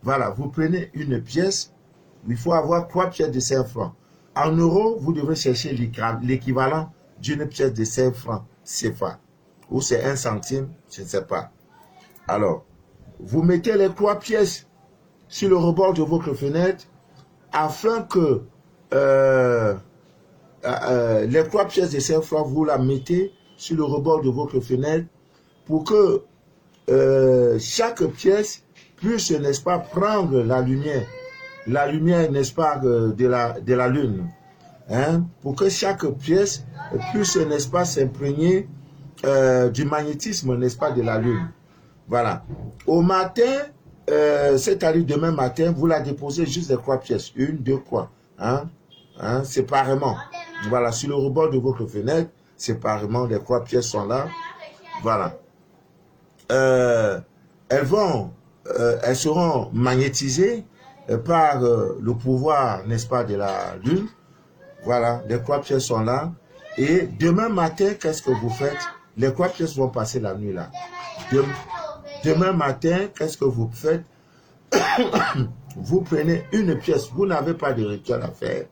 Voilà, vous prenez une pièce, il faut avoir 3 pièces de 5 francs. En euros, vous devez chercher l'équivalent d'une pièce de 5 francs CFA. Ou c'est 1 centime, je ne sais pas. Alors, vous mettez les 3 pièces sur le rebord de votre fenêtre afin que les 3 pièces de 5 francs, vous la mettez sur le rebord de votre fenêtre pour que chaque pièce puisse, n'est-ce pas, prendre la lumière, n'est-ce pas, de la lune. Hein, pour que chaque pièce puisse, n'est-ce pas, s'imprégner du magnétisme, n'est-ce pas, de la lune. Voilà. Au matin, c'est-à-dire demain matin, vous la déposez juste les 3 pièces. 1, 2, 3. Séparément. Voilà, sur le rebord de votre fenêtre, séparément, les 3 pièces sont là. Voilà. Elles seront magnétisées par le pouvoir, n'est-ce pas, de la lune. Voilà, les 3 pièces sont là. Et demain matin, qu'est-ce que vous faites? Les 3 pièces vont passer la nuit là. Demain matin, qu'est-ce que vous faites? Vous prenez une pièce. Vous n'avez pas de rituel à faire,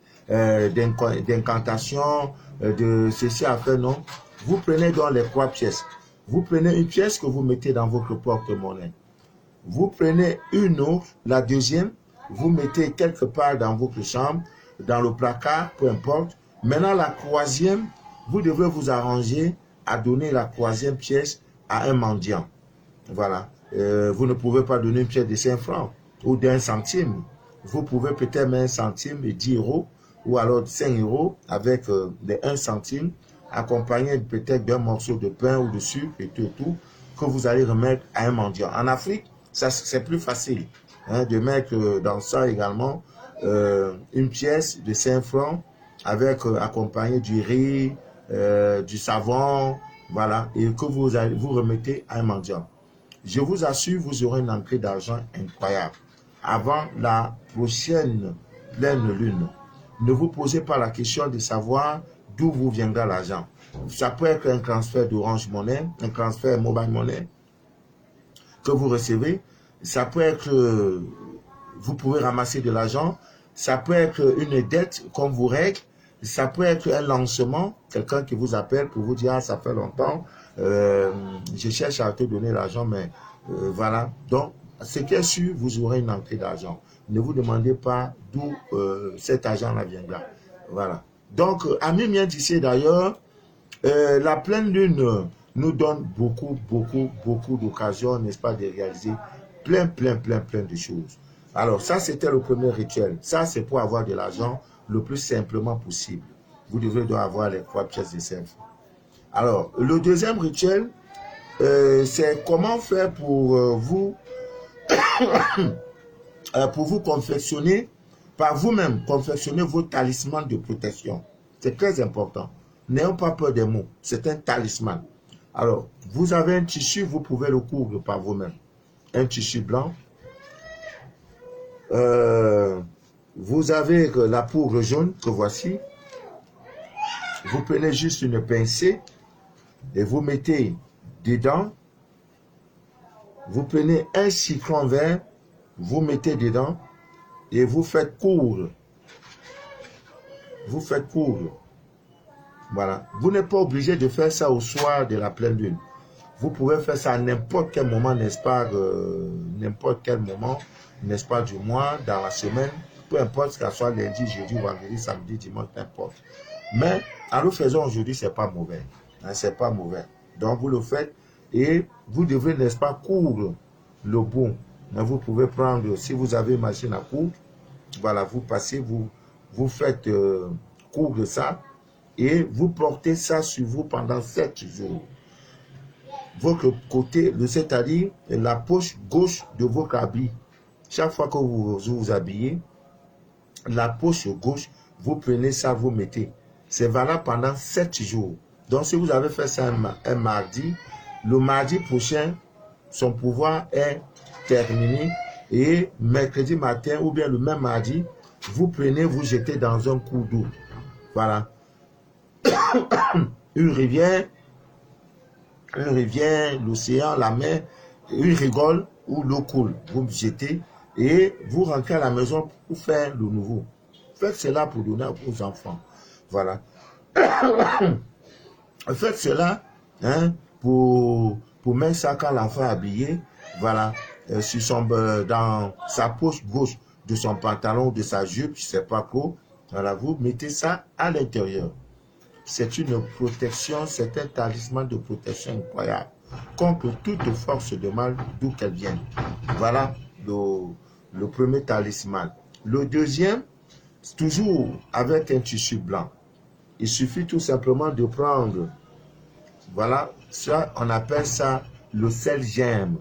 d'incantation, de ceci à faire, non. Vous prenez donc les 3 pièces. Vous prenez une pièce que vous mettez dans votre porte-monnaie. Vous prenez une autre, la deuxième, vous mettez quelque part dans votre chambre, dans le placard, peu importe. Maintenant, la troisième, vous devez vous arranger à donner la troisième pièce à un mendiant. Voilà. Vous ne pouvez pas donner une pièce de 5 francs ou d'1 centime. Vous pouvez peut-être mettre 1 centime et 10 euros ou alors 5 euros avec des 1 centime accompagné peut-être d'un morceau de pain ou de sucre et tout que vous allez remettre à un mendiant. En Afrique, c'est plus facile de mettre dans ça également une pièce de 5 francs avec accompagné du riz, du savon, voilà, et que vous remettez à un mendiant. Je vous assure, vous aurez une entrée d'argent incroyable. Avant la prochaine pleine lune, ne vous posez pas la question de savoir d'où vous viendra l'argent. Ça peut être un transfert d'Orange Money, un transfert Mobile Money que vous recevez. Ça peut être, vous pouvez ramasser de l'argent. Ça peut être une dette qu'on vous règle. Ça peut être un lancement, quelqu'un qui vous appelle pour vous dire, ah, ça fait longtemps, je cherche à te donner l'argent, mais voilà. Donc, ce qui est sûr, vous aurez une entrée d'argent. Ne vous demandez pas d'où cet argent-là viendra. Voilà. Donc, Ami Mien d'ici d'ailleurs, la pleine lune nous donne beaucoup d'occasions, n'est-ce pas, de réaliser plein de choses. Alors, ça, c'était le premier rituel. Ça, c'est pour avoir de l'argent le plus simplement possible. Vous devez donc avoir les 3 pièces de 5 francs. Alors, le deuxième rituel, c'est comment faire pour vous confectionner par vous-même, confectionner vos talismans de protection. C'est très important. N'ayons pas peur des mots. C'est un talisman. Alors, vous avez un tissu, vous pouvez le coudre par vous-même. Un tissu blanc. Vous avez la poudre jaune que voici. Vous prenez juste une pincée et vous mettez dedans. Vous prenez un citron vert, vous mettez dedans et vous faites coudre. Vous faites coudre. Voilà. Vous n'êtes pas obligé de faire ça au soir de la pleine lune. Vous pouvez faire ça à n'importe quel moment, n'est-ce pas, n'importe quel moment, n'est-ce pas, du mois, dans la semaine, peu importe que ce soit lundi, jeudi, vendredi, samedi, dimanche, n'importe. Mais en le faisant aujourd'hui, c'est pas mauvais. Hein, c'est pas mauvais. Donc vous le faites et vous devez, n'est-ce pas, coudre le bout. Mais vous pouvez prendre, si vous avez une machine à coudre, voilà, vous passez, vous faites coudre ça et vous portez ça sur vous pendant 7 jours. Votre côté, c'est-à-dire la poche gauche de votre habit. Chaque fois que vous habillez, la poche gauche, vous prenez ça, vous mettez. C'est valable pendant 7 jours. Donc, si vous avez fait ça un mardi, le mardi prochain, son pouvoir est terminé. Et mercredi matin, ou bien le même mardi, vous prenez, vous jetez dans un cours d'eau. Voilà. Une rivière, l'océan, la mer, une rigole où l'eau coule. Vous jetez Et vous rentrez à la maison pour faire le nouveau. Faites cela pour donner à vos enfants. Voilà. Faites cela hein, pour mettre ça quand l'enfant est habillé. Voilà. Dans sa poche gauche de son pantalon, de sa jupe, je ne sais pas quoi. Voilà, vous mettez ça à l'intérieur. C'est une protection, c'est un talisman de protection incroyable contre toute force de mal d'où qu'elle vienne. Voilà le premier talisman. Le deuxième, toujours avec un tissu blanc. Il suffit tout simplement de prendre, voilà, ça, on appelle ça le sel gemme.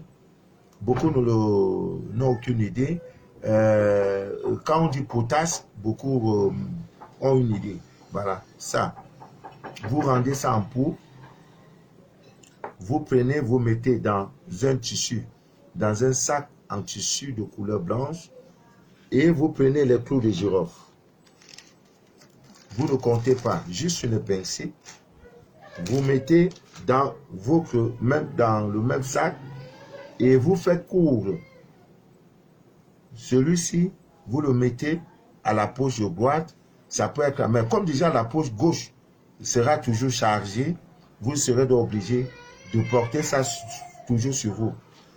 Beaucoup n'ont aucune idée. Quand on dit potasse, beaucoup ont une idée. Voilà, ça. Vous rendez ça en pot. Vous prenez, vous mettez dans un tissu, dans un sac en tissu de couleur blanche. Et vous prenez les clous de girofle. Vous ne comptez pas, juste une pincée. Vous mettez dans le même sac et vous faites coudre. Celui-ci, vous le mettez à la poche de droite. Ça peut être, mais comme déjà la poche gauche sera toujours chargée, vous serez donc obligé de porter ça toujours sur vous.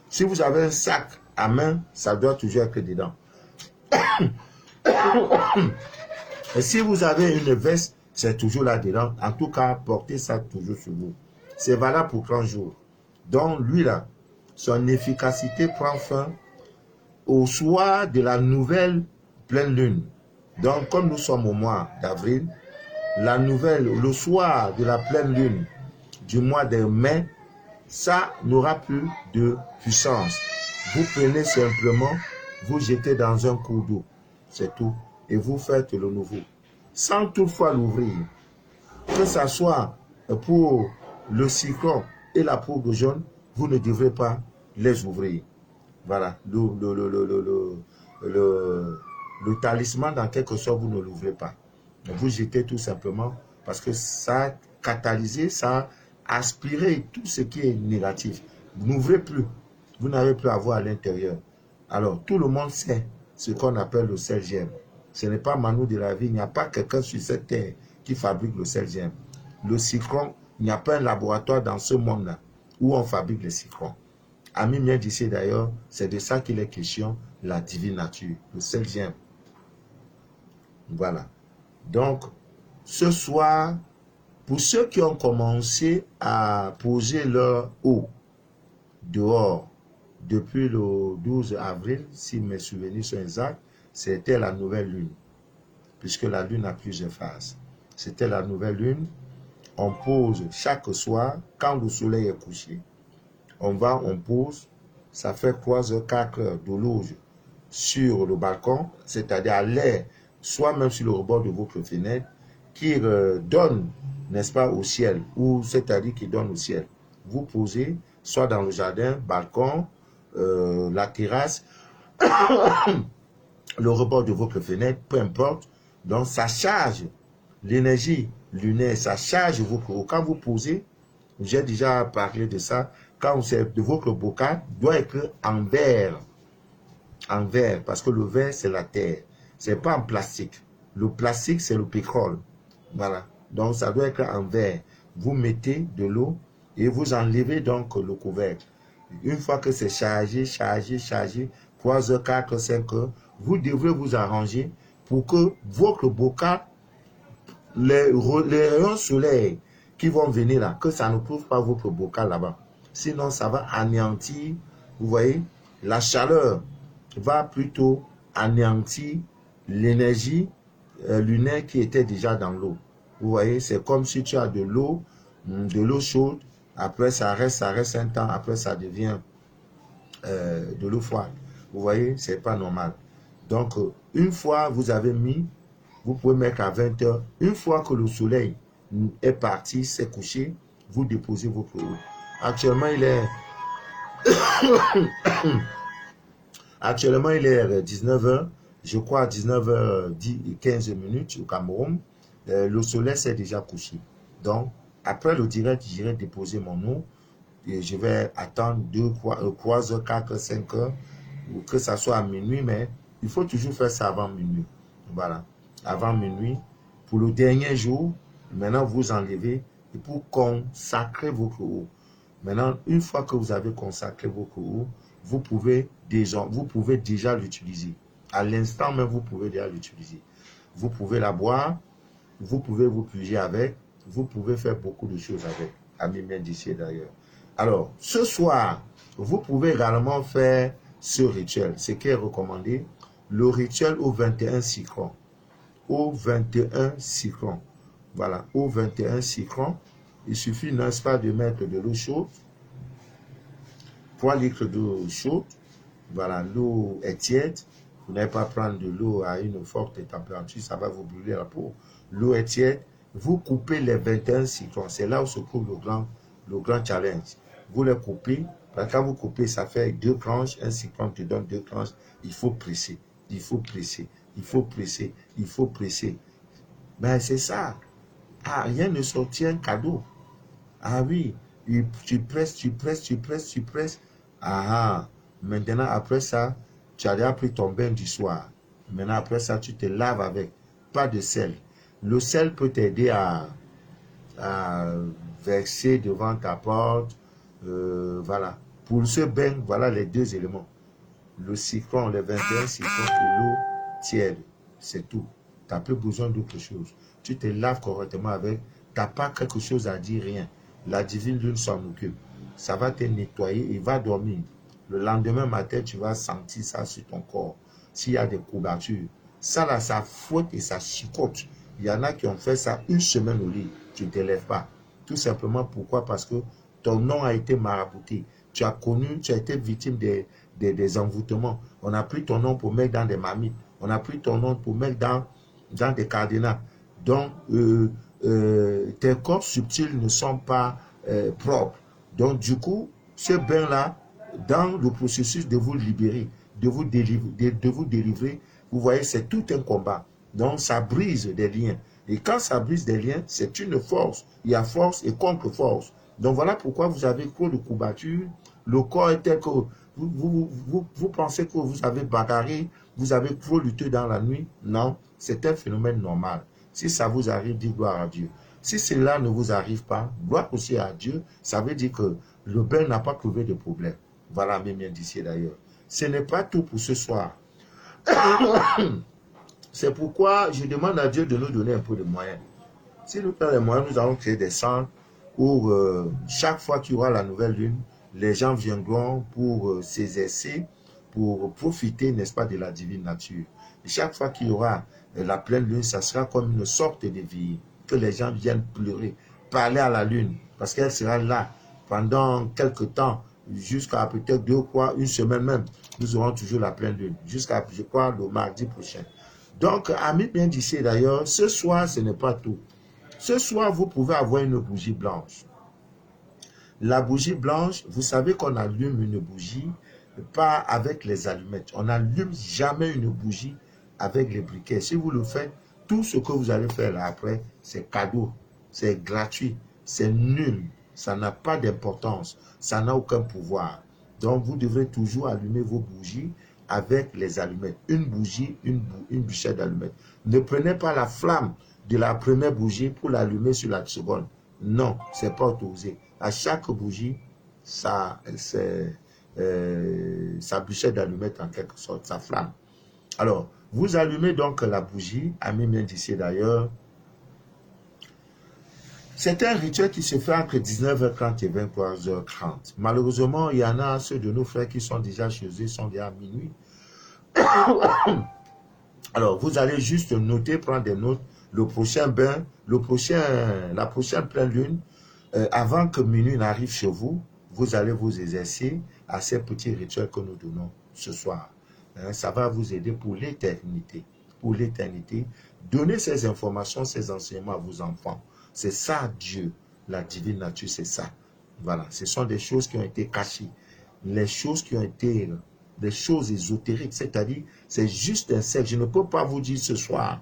Si vous avez un sac à main, ça doit toujours être dedans. Et si vous avez une veste, c'est toujours là-dedans. En tout cas, portez ça toujours sur vous. C'est valable pour 30 jours. Donc, lui là, son efficacité prend fin au soir de la nouvelle pleine lune. Donc, comme nous sommes au mois d'avril, le soir de la pleine lune du mois de mai, ça n'aura plus de puissance. Vous prenez simplement, vous jetez dans un cours d'eau. C'est tout. Et vous faites le nouveau. Sans toutefois l'ouvrir. Que ce soit pour le cyclone et la poudre jaune, vous ne devrez pas les ouvrir. Voilà. Le talisman, dans quelque sorte, vous ne l'ouvrez pas. Vous jetez tout simplement parce que ça a catalysé, ça a aspiré tout ce qui est négatif. Vous n'ouvrez plus. Vous n'avez plus à voir à l'intérieur. Alors, tout le monde sait ce qu'on appelle le sel gemme. Ce n'est pas Manu de la vie. Il n'y a pas quelqu'un sur cette terre qui fabrique le sel gemme. Le citron, il n'y a pas un laboratoire dans ce monde-là où on fabrique le citron. Ami mien d'ici d'ailleurs, c'est de ça qu'il est question, la divine nature, le sel gemme. Voilà. Donc, ce soir, pour ceux qui ont commencé à poser leur eau dehors depuis le 12 avril, si mes souvenirs sont exacts, c'était la nouvelle lune, puisque la lune a plusieurs phases. C'était la nouvelle lune. On pose chaque soir, quand le soleil est couché, on pose, ça fait 3 heures, 4 heures de loge sur le balcon, c'est-à-dire à l'air, soit même sur le rebord de votre fenêtre, qui donne, n'est-ce pas, au ciel, ou c'est-à-dire qui donne au ciel. Vous posez, soit dans le jardin, balcon, la terrasse, le rebord de votre fenêtre, peu importe. Donc, ça charge l'énergie lunaire, ça charge votre eau. Quand vous posez, j'ai déjà parlé de ça, quand de votre bocal doit être en verre, parce que le verre, c'est la terre. C'est pas en plastique. Le plastique, c'est le pétrole. Voilà. Donc, ça doit être en verre. Vous mettez de l'eau et vous enlevez donc le couvercle. Une fois que c'est chargé, 3 heures, 4 heures, 5 heures, vous devrez vous arranger pour que votre bocal, les rayons soleil qui vont venir là, que ça ne trouve pas votre bocal là-bas. Sinon, ça va anéantir, vous voyez, la chaleur va plutôt anéantir l'énergie lunaire qui était déjà dans l'eau. Vous voyez, c'est comme si tu as de l'eau chaude, après ça reste un temps, après ça devient de l'eau froide. Vous voyez, c'est pas normal. Donc, une fois vous avez mis, vous pouvez mettre à 20 heures. Une fois que le soleil est parti, s'est couché, vous déposez votre eau. Actuellement, il est 19h, je crois 19h15 au Cameroun. Le soleil s'est déjà couché. Donc, après le direct, j'irai déposer mon eau et je vais attendre 3 heures, 4 heures, 5 heures. ou que ça soit à minuit, mais il faut toujours faire ça avant minuit. Voilà, avant minuit. Pour le dernier jour, maintenant vous enlevez et pour consacrer votre eau. Maintenant, une fois que vous avez consacré votre eau, vous pouvez déjà l'utiliser. À l'instant même, vous pouvez déjà l'utiliser. Vous pouvez la boire, vous pouvez vous puger avec, vous pouvez faire beaucoup de choses avec. Amis bien d'ici d'ailleurs. Alors, ce soir, vous pouvez également faire ce rituel. Ce qui est recommandé, le rituel au 21 cyclons. Au 21 cyclons. Voilà, au 21 cyclons. Il suffit, n'est-ce pas, de mettre de l'eau chaude. 3 litres d'eau chaude. Voilà, l'eau est tiède. Vous n'allez pas prendre de l'eau à une forte température, ça va vous brûler la peau. L'eau est tiède. Vous coupez les 21 cyclons. C'est là où se trouve le grand challenge. Vous les coupez. Quand vous coupez, ça fait 2 tranches. Un cyclone te donne 2 tranches. Il faut presser. Il faut presser. Il faut presser. Il faut presser. Ben, c'est ça. Ah, rien ne sortit cadeau. Ah oui, tu presses, tu presses, tu presses, tu presses. Ah, maintenant, après ça, tu as déjà pris ton bain du soir. Maintenant, après ça, tu te laves avec. Pas de sel. Le sel peut t'aider à verser devant ta porte. Voilà. Pour ce bain, voilà les 2 éléments. Le cyclone, les 21 cyclones et l'eau tiède. C'est tout. Tu n'as plus besoin d'autre chose. Tu te laves correctement avec. Tu n'as pas quelque chose à dire, rien. La divine lune s'en occupe. Ça va te nettoyer et va dormir. Le lendemain matin, tu vas sentir ça sur ton corps. S'il y a des courbatures. Ça là, ça fouette et ça chicote. Il y en a qui ont fait ça 1 semaine au lit. Tu ne te lèves pas. Tout simplement pourquoi? Parce que ton nom a été marabouté. Tu as été victime des envoûtements. On a pris ton nom pour mettre dans des marmites. On a pris ton nom pour mettre dans des cadenas. Donc, tes corps subtils ne sont pas propres. Donc, du coup, ce bain-là, dans le processus de vous libérer, de vous délivrer, vous voyez, c'est tout un combat. Donc, ça brise des liens. Et quand ça brise des liens, c'est une force. Il y a force et contre-force. Donc, voilà pourquoi vous avez trop de courbatures. Le corps est tel que vous pensez que vous avez bagarré, vous avez trop lutté dans la nuit. Non, c'est un phénomène normal. Si ça vous arrive, dites gloire à Dieu. Si cela ne vous arrive pas, gloire aussi à Dieu. Ça veut dire que le bain n'a pas trouvé de problème. Voilà, même bien d'ici d'ailleurs. Ce n'est pas tout pour ce soir. C'est pourquoi je demande à Dieu de nous donner un peu de moyens. Si nous avons les moyens, nous allons créer des centres où chaque fois qu'il y aura la nouvelle lune, les gens viendront pour s'exercer, pour profiter, n'est-ce pas, de la divine nature. Et chaque fois qu'il y aura la pleine lune, ça sera comme une sorte de vie, que les gens viennent pleurer, parler à la lune, parce qu'elle sera là pendant quelques temps, jusqu'à peut-être 2 fois, 1 semaine même. Nous aurons toujours la pleine lune, jusqu'à, je crois, le mardi prochain. Donc, amis bien d'ici d'ailleurs, ce soir, ce n'est pas tout. Ce soir, vous pouvez avoir une bougie blanche. La bougie blanche, vous savez qu'on allume une bougie, pas avec les allumettes. On n'allume jamais une bougie avec les briquets. Si vous le faites, tout ce que vous allez faire là après, c'est cadeau, c'est gratuit, c'est nul. Ça n'a pas d'importance, ça n'a aucun pouvoir. Donc, vous devrez toujours allumer vos bougies avec les allumettes. Une bougie, une bûchette d'allumettes. Ne prenez pas la flamme de la première bougie pour l'allumer sur la seconde. Non, ce n'est pas autorisé. À chaque bougie, sa bûchette d'allumettes en quelque sorte, sa flamme. Alors, vous allumez donc la bougie, amis bien d'ici d'ailleurs. C'est un rituel qui se fait entre 19h30 et 23h30. Malheureusement, il y en a ceux de nos frères qui sont déjà chez eux, sont déjà à minuit. Alors, vous allez juste noter, prendre des notes, le prochain bain, la prochaine pleine lune, avant que minuit n'arrive chez vous, vous allez vous exercer à ces petits rituels que nous donnons ce soir. Ça va vous aider pour l'éternité. Pour l'éternité, donnez ces informations, ces enseignements à vos enfants. C'est ça Dieu, la divine nature, c'est ça. Voilà, ce sont des choses qui ont été cachées. Les choses qui ont été, des choses ésotériques, c'est-à-dire, c'est juste un secte. Je ne peux pas vous dire ce soir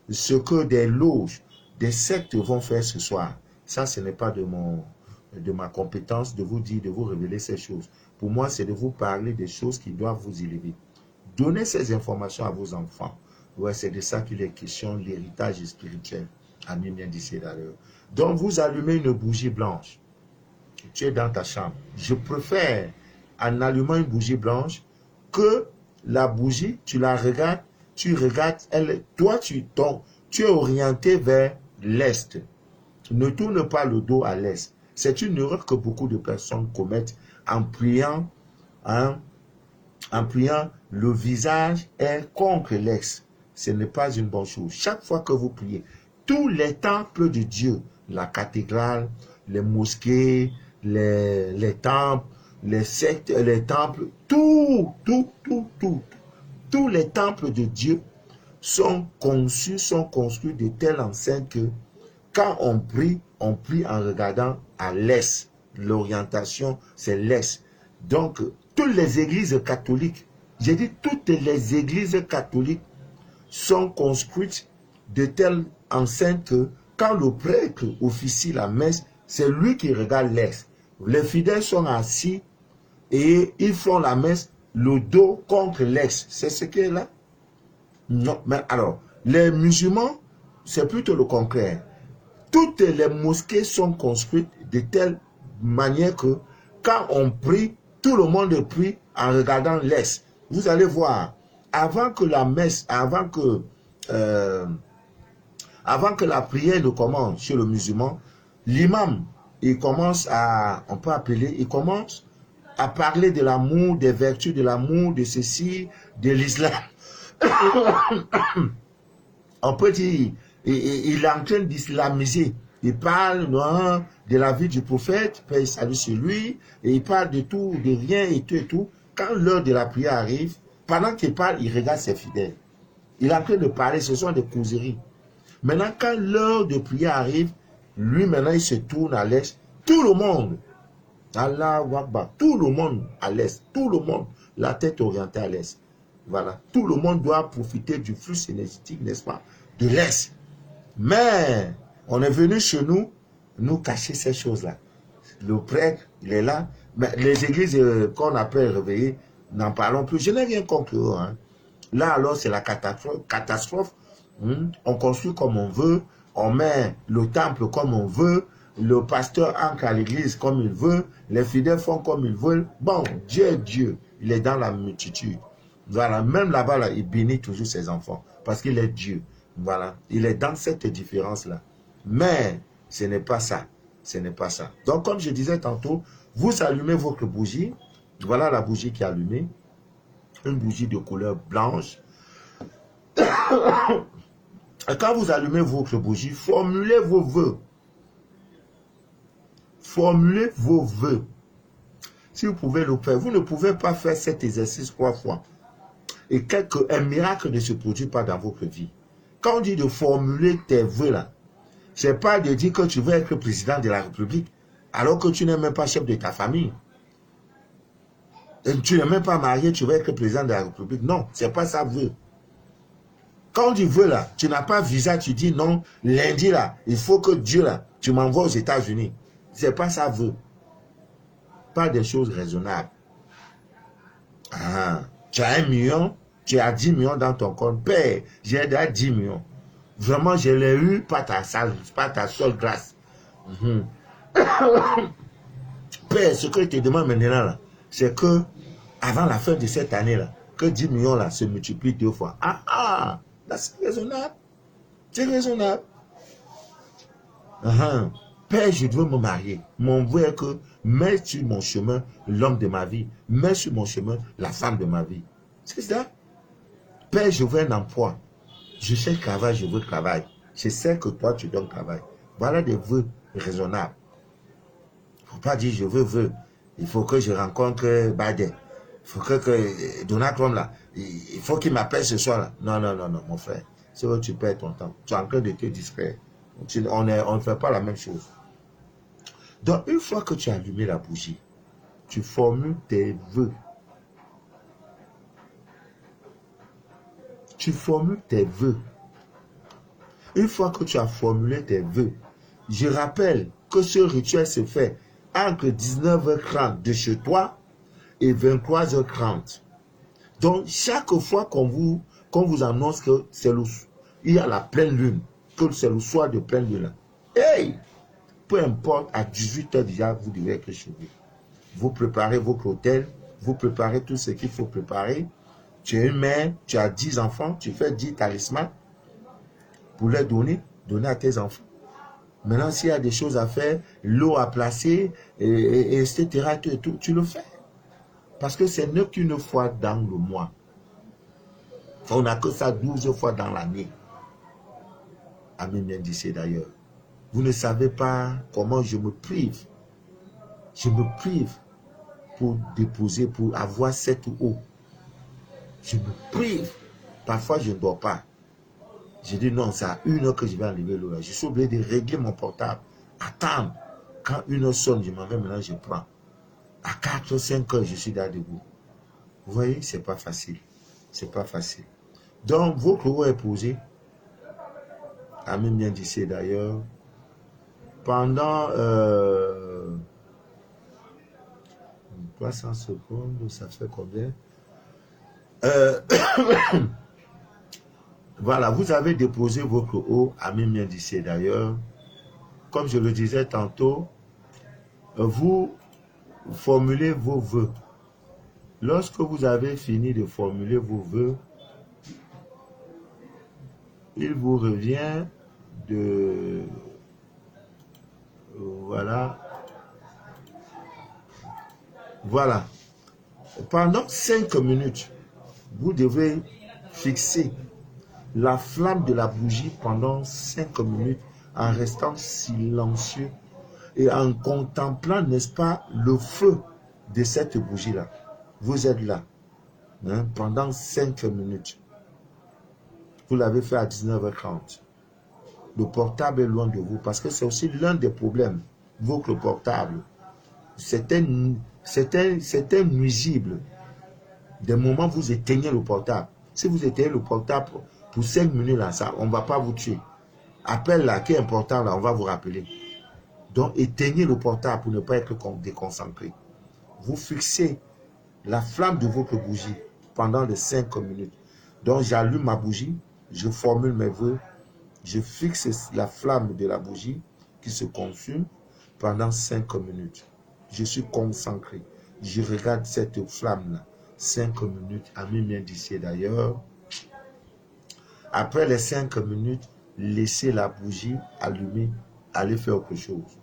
ce que des loges, des sectes vont faire ce soir. Ça, ce n'est pas de ma compétence de vous dire, de vous révéler ces choses. pour moi, c'est de vous parler des choses qui doivent vous élever. Donnez ces informations à vos enfants. Ouais, c'est de ça qu'il est question, l'héritage spirituel. Ami bien dit d'ailleurs. Donc, vous allumez une bougie blanche. Tu es dans ta chambre. Je préfère, en allumant une bougie blanche, que la bougie, tu la regardes, toi, tu es orienté vers l'est. Ne tourne pas le dos à l'est. C'est une erreur que beaucoup de personnes commettent en priant, hein, en priant, le visage est contre l'est. Ce n'est pas une bonne chose. Chaque fois que vous priez, tous les temples de Dieu, la cathédrale, les mosquées, les temples, les sectes, les temples, tous les temples de Dieu sont construits de telle enseigne que quand on prie en regardant à l'est. L'orientation, c'est l'est. Donc, toutes les églises catholiques, j'ai dit toutes les églises catholiques sont construites de telle enseigne que quand le prêtre officie la messe, c'est lui qui regarde l'est. Les fidèles sont assis et ils font la messe le dos contre l'est. C'est ce qui est là? Non, mais alors, les musulmans, c'est plutôt le contraire. Toutes les mosquées sont construites de telle manière que quand on prie, tout le monde prie en regardant l'est. Vous allez voir, avant que la messe, avant que la prière ne commence chez le musulman, l'imam, il commence à parler de l'amour, des vertus de l'amour, de ceci, de l'islam. On peut dire, il est en train d'islamiser. Il parle de la vie du prophète, paix et salut sur lui, et il parle de tout, de rien et tout et tout. Quand l'heure de la prière arrive, pendant qu'il parle, il regarde ses fidèles. Il est en train de parler, ce sont des causeries. Maintenant, quand l'heure de prière arrive, lui maintenant il se tourne à l'est. Tout le monde, Allahu Akbar, tout le monde à l'est, tout le monde, la tête orientée à l'est. Voilà, tout le monde doit profiter du flux énergétique, n'est-ce pas, de l'est. Mais on est venu chez nous cacher ces choses-là. Le prêtre, il est là. Mais les églises qu'on appelle réveillées, n'en parlons plus. Je n'ai rien contre eux. Hein. Là, alors, c'est la catastrophe. On construit comme on veut. On met le temple comme on veut. Le pasteur entre à l'église comme il veut. Les fidèles font comme ils veulent. Bon, Dieu est Dieu. Il est dans la multitude. Voilà, même là-bas, là, il bénit toujours ses enfants. Parce qu'il est Dieu. Voilà, il est dans cette différence-là. Mais ce n'est pas ça. Ce n'est pas ça. Donc, comme je disais tantôt, vous allumez votre bougie. Voilà la bougie qui est allumée. Une bougie de couleur blanche. Et quand vous allumez votre bougie, formulez vos vœux. Formulez vos vœux. Si vous pouvez le faire, vous ne pouvez pas faire cet exercice 3 fois. Et un miracle ne se produit pas dans votre vie. Quand on dit de formuler tes vœux là, c'est pas de dire que tu veux être président de la République alors que tu n'es même pas chef de ta famille. Et tu n'es même pas marié, tu veux être président de la République. Non, c'est pas ça vœu. Quand on dit vœu là, tu n'as pas visa, tu dis non, lundi là, il faut que Dieu là, tu m'envoies aux États-Unis. C'est pas ça vœu. Pas des choses raisonnables. Ah, tu as 1 million, tu as 10 millions dans ton compte. Père, j'ai déjà 10 millions. Vraiment, je l'ai eu, pas ta seule grâce. Père, ce que je te demande maintenant, c'est que, avant la fin de cette année-là, que 10 millions là se multiplient 2 fois. Là, c'est raisonnable. C'est raisonnable. Père, je veux me marier. Mon vœu est que, mets sur mon chemin l'homme de ma vie. Mets sur mon chemin la femme de ma vie. C'est ça. Père, je veux un emploi. Je sais travail, je veux travail. Je sais que toi, tu donnes travail. Voilà des vœux raisonnables. Il ne faut pas dire je veux. Il faut que je rencontre Biden. Il faut que Donald Trump là, il faut qu'il m'appelle ce soir là. Non, mon frère. C'est où tu perds ton temps. Tu es en train de te distraire. On ne fait pas la même chose. Donc, une fois que tu as allumé la bougie, tu formules tes vœux. Tu formules tes vœux. Une fois que tu as formulé tes vœux, je rappelle que ce rituel se fait entre 19h30 de chez toi et 23h30. Donc, chaque fois qu'on vous annonce que il y a la pleine lune, que c'est le soir de pleine lune, hey, peu importe, à 18h déjà, vous devez être chez vous. Vous préparez votre hôtel, vous préparez tout ce qu'il faut préparer. Tu es une mère, tu as 10 enfants, tu fais 10 talismans pour les donner à tes enfants. Maintenant, s'il y a des choses à faire, l'eau à placer, etc., tu le fais. Parce que ce n'est qu'une fois dans le mois. On n'a que ça 12 fois dans l'année. Amen bien dit d'ailleurs. Vous ne savez pas comment je me prive. Je me prive pour déposer, pour avoir cette eau. Je me prive. Parfois, je ne dors pas. Je dis non, c'est à 1 heure que je vais enlever l'eau. Je suis obligé de régler mon portable. Attendre. Quand 1 heure sonne, je m'en vais, maintenant je prends. À 4 ou 5 heures, je suis là debout. Vous voyez, c'est pas facile. C'est pas facile. Donc, votre eau est posée. Amen bien dit d'ailleurs. Pendant 300 secondes, ça fait combien? Voilà, vous avez déposé votre eau, Amen bien dit d'ailleurs. Comme je le disais tantôt, vous formulez vos vœux. Lorsque vous avez fini de formuler vos vœux, il vous revient de... Voilà. Voilà. Pendant 5 minutes, vous devez fixer la flamme de la bougie pendant 5 minutes en restant silencieux et en contemplant, n'est-ce pas, le feu de cette bougie-là. Vous êtes là, hein, pendant 5 minutes. Vous l'avez fait à 19h30. Le portable est loin de vous parce que c'est aussi l'un des problèmes. Votre portable, c'était nuisible. Des moments, vous éteignez le portable. Si vous éteignez le portable pour 5 minutes, là, ça, on ne va pas vous tuer. Appel là, qui est important, là, on va vous rappeler. Donc, éteignez le portable pour ne pas être déconcentré. Vous fixez la flamme de votre bougie pendant les 5 minutes. Donc, j'allume ma bougie, je formule mes vœux, je fixe la flamme de la bougie qui se consume pendant 5 minutes. Je suis concentré. Je regarde cette flamme-là. 5 minutes, Amen bien d'ici d'ailleurs. Après les 5 minutes, laissez la bougie allumée, allez faire autre chose.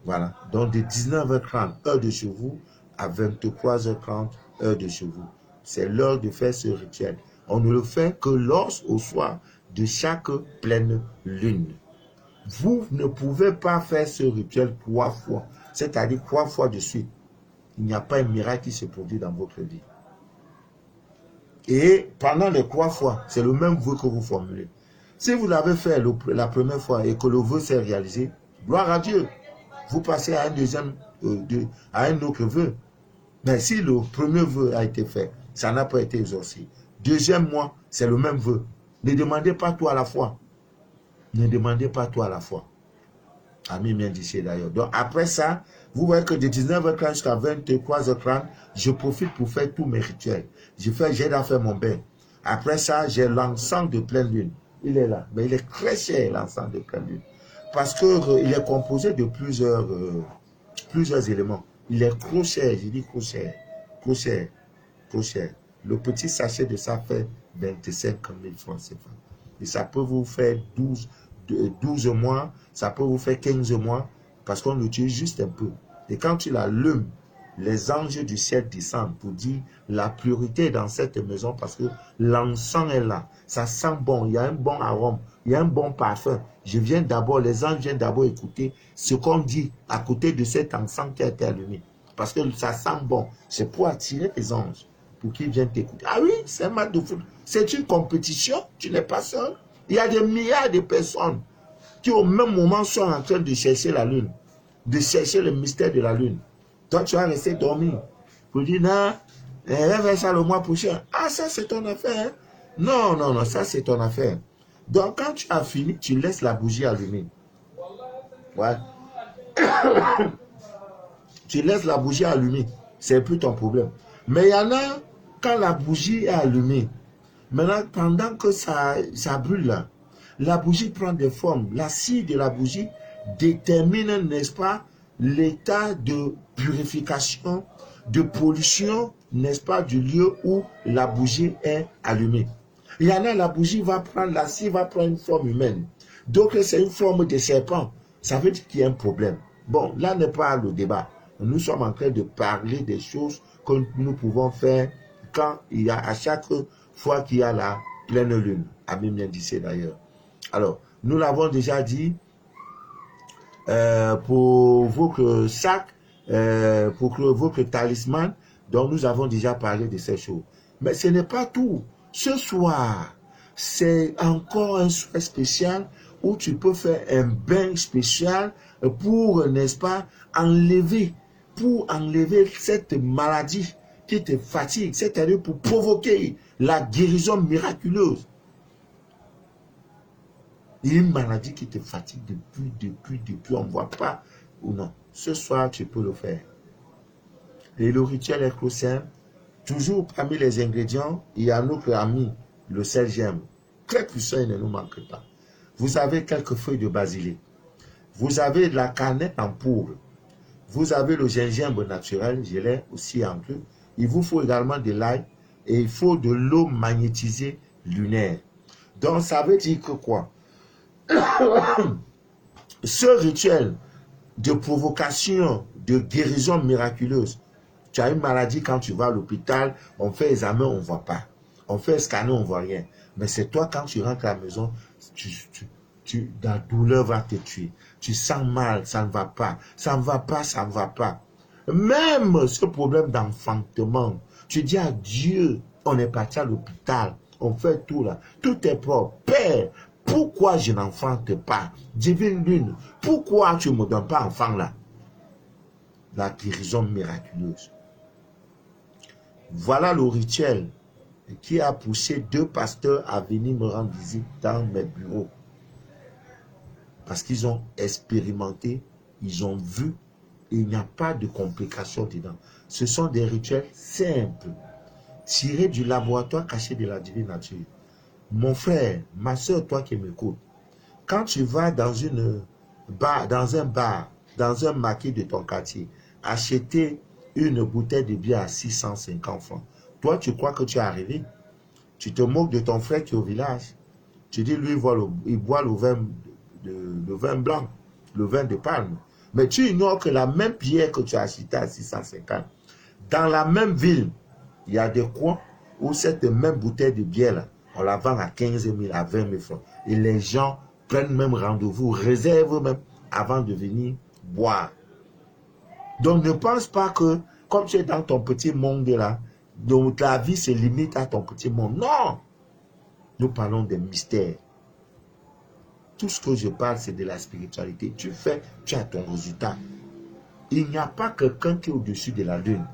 Voilà. Donc de 19h30, heure de chez vous, à 23h30, heure de chez vous. C'est l'heure de faire ce rituel. On ne le fait que au soir de chaque pleine lune. Vous ne pouvez pas faire ce rituel 3 fois, c'est-à-dire 3 fois de suite. Il n'y a pas un miracle qui se produit dans votre vie. Et pendant les 3 fois, c'est le même vœu que vous formulez. Si vous l'avez fait la première fois et que le vœu s'est réalisé, gloire à Dieu. Vous passez à un deuxième, à un autre vœu. Mais si le premier vœu a été fait, ça n'a pas été exaucé. Deuxième mois, c'est le même vœu. Ne demandez pas tout à la fois. Ne demandez pas tout à la fois. Amen bien d'ici d'ailleurs. Donc après ça, vous voyez que de 19h30 jusqu'à 23h30, je profite pour faire tous mes rituels. J'ai déjà fait mon bain. Après ça, j'ai l'encens de pleine lune. Il est là. Mais il est très cher, l'encens de pleine lune. Parce qu'il est composé de plusieurs éléments. Il est trop cher, je dis trop cher. Trop cher. Trop cher. Le petit sachet de ça fait 25 000 francs CFA. Et ça peut vous faire 12 mois, ça peut vous faire 15 mois, parce qu'on l'utilise juste un peu. Et quand tu l'allumes, les anges du ciel descendent pour dire la priorité dans cette maison, parce que l'encens est là. Ça sent bon, il y a un bon arôme, il y a un bon parfum. Les anges viennent d'abord écouter ce qu'on dit à côté de cet encens qui a été allumé. Parce que ça sent bon. C'est pour attirer les anges, pour qu'ils viennent t'écouter. Ah oui, c'est un match de foot. C'est une compétition, tu n'es pas seul. Il y a des milliards de personnes qui au même moment sont en train de chercher la lune, de chercher le mystère de la lune. Toi, tu vas rester dormir. Pour dire, non, on va faire ça le mois prochain. Ah, ça c'est ton affaire. Hein? Non, non, non, ça c'est ton affaire. Donc quand tu as fini, tu laisses la bougie allumée. Ouais. Tu laisses la bougie allumée. c'est plus ton problème. Mais il y en a, quand la bougie est allumée, maintenant, pendant que ça brûle là, la bougie prend des formes. La cire de la bougie détermine, n'est-ce pas, l'état de purification, de pollution, n'est-ce pas, du lieu où la bougie est allumée. Il y en a, la bougie va prendre, la cire va prendre une forme humaine. Donc, c'est une forme de serpent. Ça veut dire qu'il y a un problème. Bon, là n'est pas le débat. Nous sommes en train de parler des choses que nous pouvons faire quand il y a, à chaque fois qu'il y a la pleine lune. Amin bien dit d'ailleurs. Alors, nous l'avons déjà dit, pour votre sac, pour votre talisman, dont nous avons déjà parlé de ces choses. Mais ce n'est pas tout. Ce soir, c'est encore un soir spécial où tu peux faire un bain spécial pour, n'est-ce pas, enlever cette maladie qui te fatigue, c'est-à-dire pour provoquer la guérison miraculeuse. Il y a une maladie qui te fatigue depuis, on ne voit pas ou non. Ce soir, tu peux le faire. Et le rituel est trop simple. Toujours parmi les ingrédients, il y a notre ami, le sel gemme. Très puissant, il ne nous manque pas. Vous avez quelques feuilles de basilic. Vous avez de la cannelle en poudre. Vous avez le gingembre naturel, je l'ai aussi en plus. Il vous faut également de l'ail et il faut de l'eau magnétisée lunaire. Donc, ça veut dire que quoi? Ce rituel de provocation, de guérison miraculeuse, tu as une maladie, quand tu vas à l'hôpital, on fait examen, on ne voit pas. On fait scanner, on ne voit rien. Mais c'est toi, quand tu rentres à la maison, la douleur va te tuer. Tu sens mal, ça ne va pas. Ça ne va pas, ça ne va pas. Même ce problème d'enfantement, tu dis à Dieu, on est parti à l'hôpital, on fait tout là. Tout est propre. Père, pourquoi je n'enfante pas? Divine Lune, pourquoi tu ne me donnes pas enfant là? La guérison miraculeuse. Voilà le rituel qui a poussé 2 pasteurs à venir me rendre visite dans mes bureaux. Parce qu'ils ont expérimenté, ils ont vu, et il n'y a pas de complications dedans. Ce sont des rituels simples, tirés du laboratoire caché de la divine nature. Mon frère, ma soeur, toi qui m'écoutes, quand tu vas dans un bar, dans un maquis de ton quartier, acheter une bouteille de bière à 650 francs, toi tu crois que tu es arrivé, tu te moques de ton frère qui est au village, tu dis lui il boit le vin blanc, le vin de palme, mais tu ignores que la même bière que tu as achetée à 650, dans la même ville, il y a des coins où cette même bouteille de bière là, on la vend à 15 000, à 20 000 francs. Et les gens prennent même rendez-vous, réservent même avant de venir boire. Donc ne pense pas que, comme tu es dans ton petit monde là, donc la vie se limite à ton petit monde. Non! Nous parlons des mystères. Tout ce que je parle, c'est de la spiritualité. Tu fais, tu as ton résultat. Il n'y a pas quelqu'un qui est au-dessus de la lune.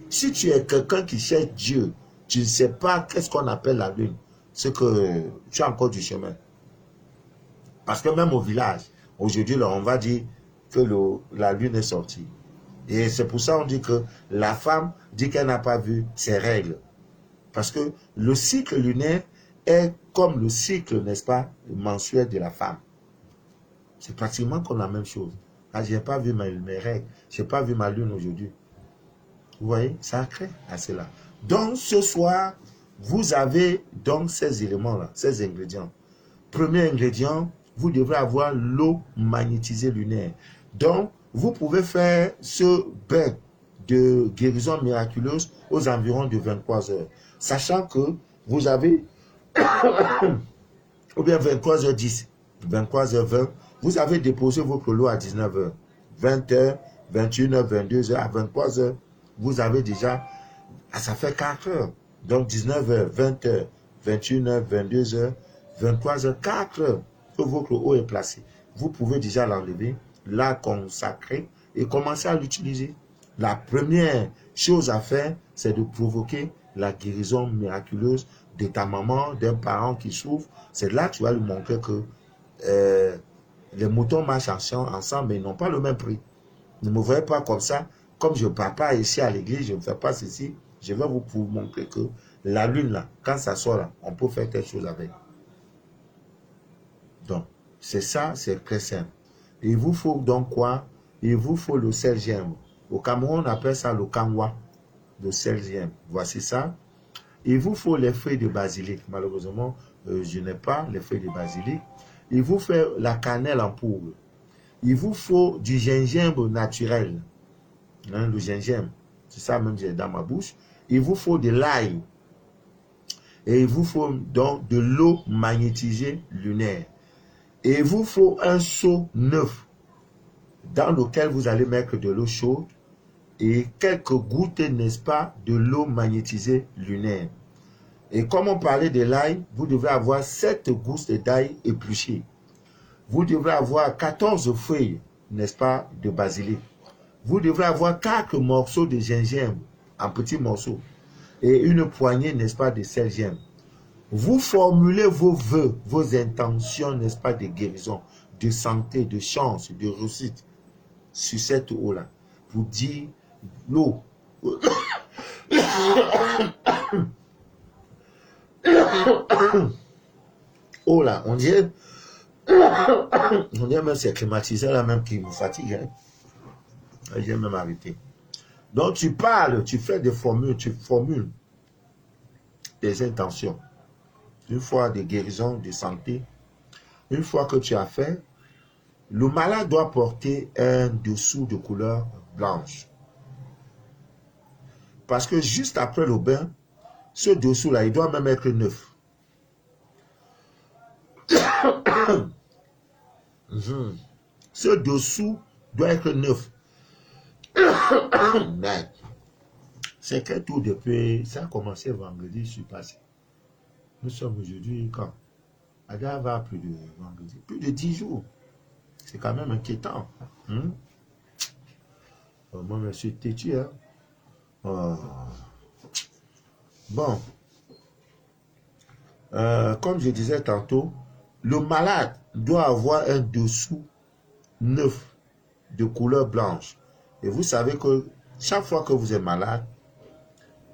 Si tu es quelqu'un qui cherche Dieu, tu ne sais pas qu'est-ce qu'on appelle la lune. C'est que tu as encore du chemin. Parce que même au village, aujourd'hui, on va dire que la lune est sortie. Et c'est pour ça qu'on dit que la femme dit qu'elle n'a pas vu ses règles. Parce que le cycle lunaire est comme le cycle, n'est-ce pas, mensuel de la femme. C'est pratiquement comme la même chose. Ah, je n'ai pas vu mes règles. Je n'ai pas vu ma lune aujourd'hui. Vous voyez, ça crée à cela. Donc, ce soir, vous avez donc ces éléments-là, ces ingrédients. Premier ingrédient, vous devrez avoir l'eau magnétisée lunaire. Donc, vous pouvez faire ce bain de guérison miraculeuse aux environs de 23 heures. Sachant que vous avez, ou bien 23h10, 23h20, vous avez déposé votre lot à 19h. 20h, 21h, 22h, à 23h, vous avez déjà, ça fait 4 heures. Donc 19h, 20h, 21h, 22h, 23h, 4 heures que votre eau est placée. Vous pouvez déjà l'enlever, la consacrer et commencer à l'utiliser. La première chose à faire, c'est de provoquer la guérison miraculeuse de ta maman, d'un parent qui souffre. C'est là que tu vas lui montrer que les moutons marchent ensemble, mais ils n'ont pas le même prix. Ne me voyez pas comme ça, comme je ne pars pas ici à l'église, je ne fais pas ceci, je vais vous montrer que la lune, là, quand ça sort, là, on peut faire quelque chose avec. Donc, c'est ça, c'est très simple. Il vous faut donc quoi? Il vous faut le sel germe. Au Cameroun, on appelle ça le kangwa, le sel germe. Voici ça. Il vous faut les feuilles de basilic. Malheureusement, je n'ai pas les feuilles de basilic. Il vous faut la cannelle en poudre. Il vous faut du gingembre naturel. Hein, le gingembre, c'est ça même j'ai dans ma bouche. Il vous faut de l'ail. Et il vous faut donc de l'eau magnétisée lunaire. Et il vous faut un seau neuf dans lequel vous allez mettre de l'eau chaude et quelques gouttes, n'est-ce pas, de l'eau magnétisée lunaire. Et comme on parlait de l'ail, vous devez avoir 7 gousses d'ail épluchées. Vous devez avoir 14 feuilles, n'est-ce pas, de basilic. Vous devrez avoir 4 morceaux de gingembre en petits morceaux et une poignée, n'est-ce pas, de sel germe. Vous formulez vos vœux, vos intentions, n'est-ce pas, de guérison, de santé, de chance, de réussite sur cette eau-là. Vous dites l'eau. Oh là, on dirait même c'est climatisé là même qui vous fatigue. Hein. J'ai même arrêté. Donc tu parles, tu fais des formules, tu formules des intentions. Une fois de guérison, de santé, une fois que tu as fait, le malade doit porter un dessous de couleur blanche. Parce que juste après le bain, ce dessous-là, il doit même être neuf. Ce dessous doit être neuf. C'est que tout depuis, ça a commencé vendredi, je suis passé. Nous sommes aujourd'hui quand? Ada va plus de vendredi, plus de 10 jours. C'est quand même inquiétant. Moi, je suis têtu. Hein? Bon. Comme je disais tantôt, le malade doit avoir un dessous neuf de couleur blanche. Et vous savez que chaque fois que vous êtes malade,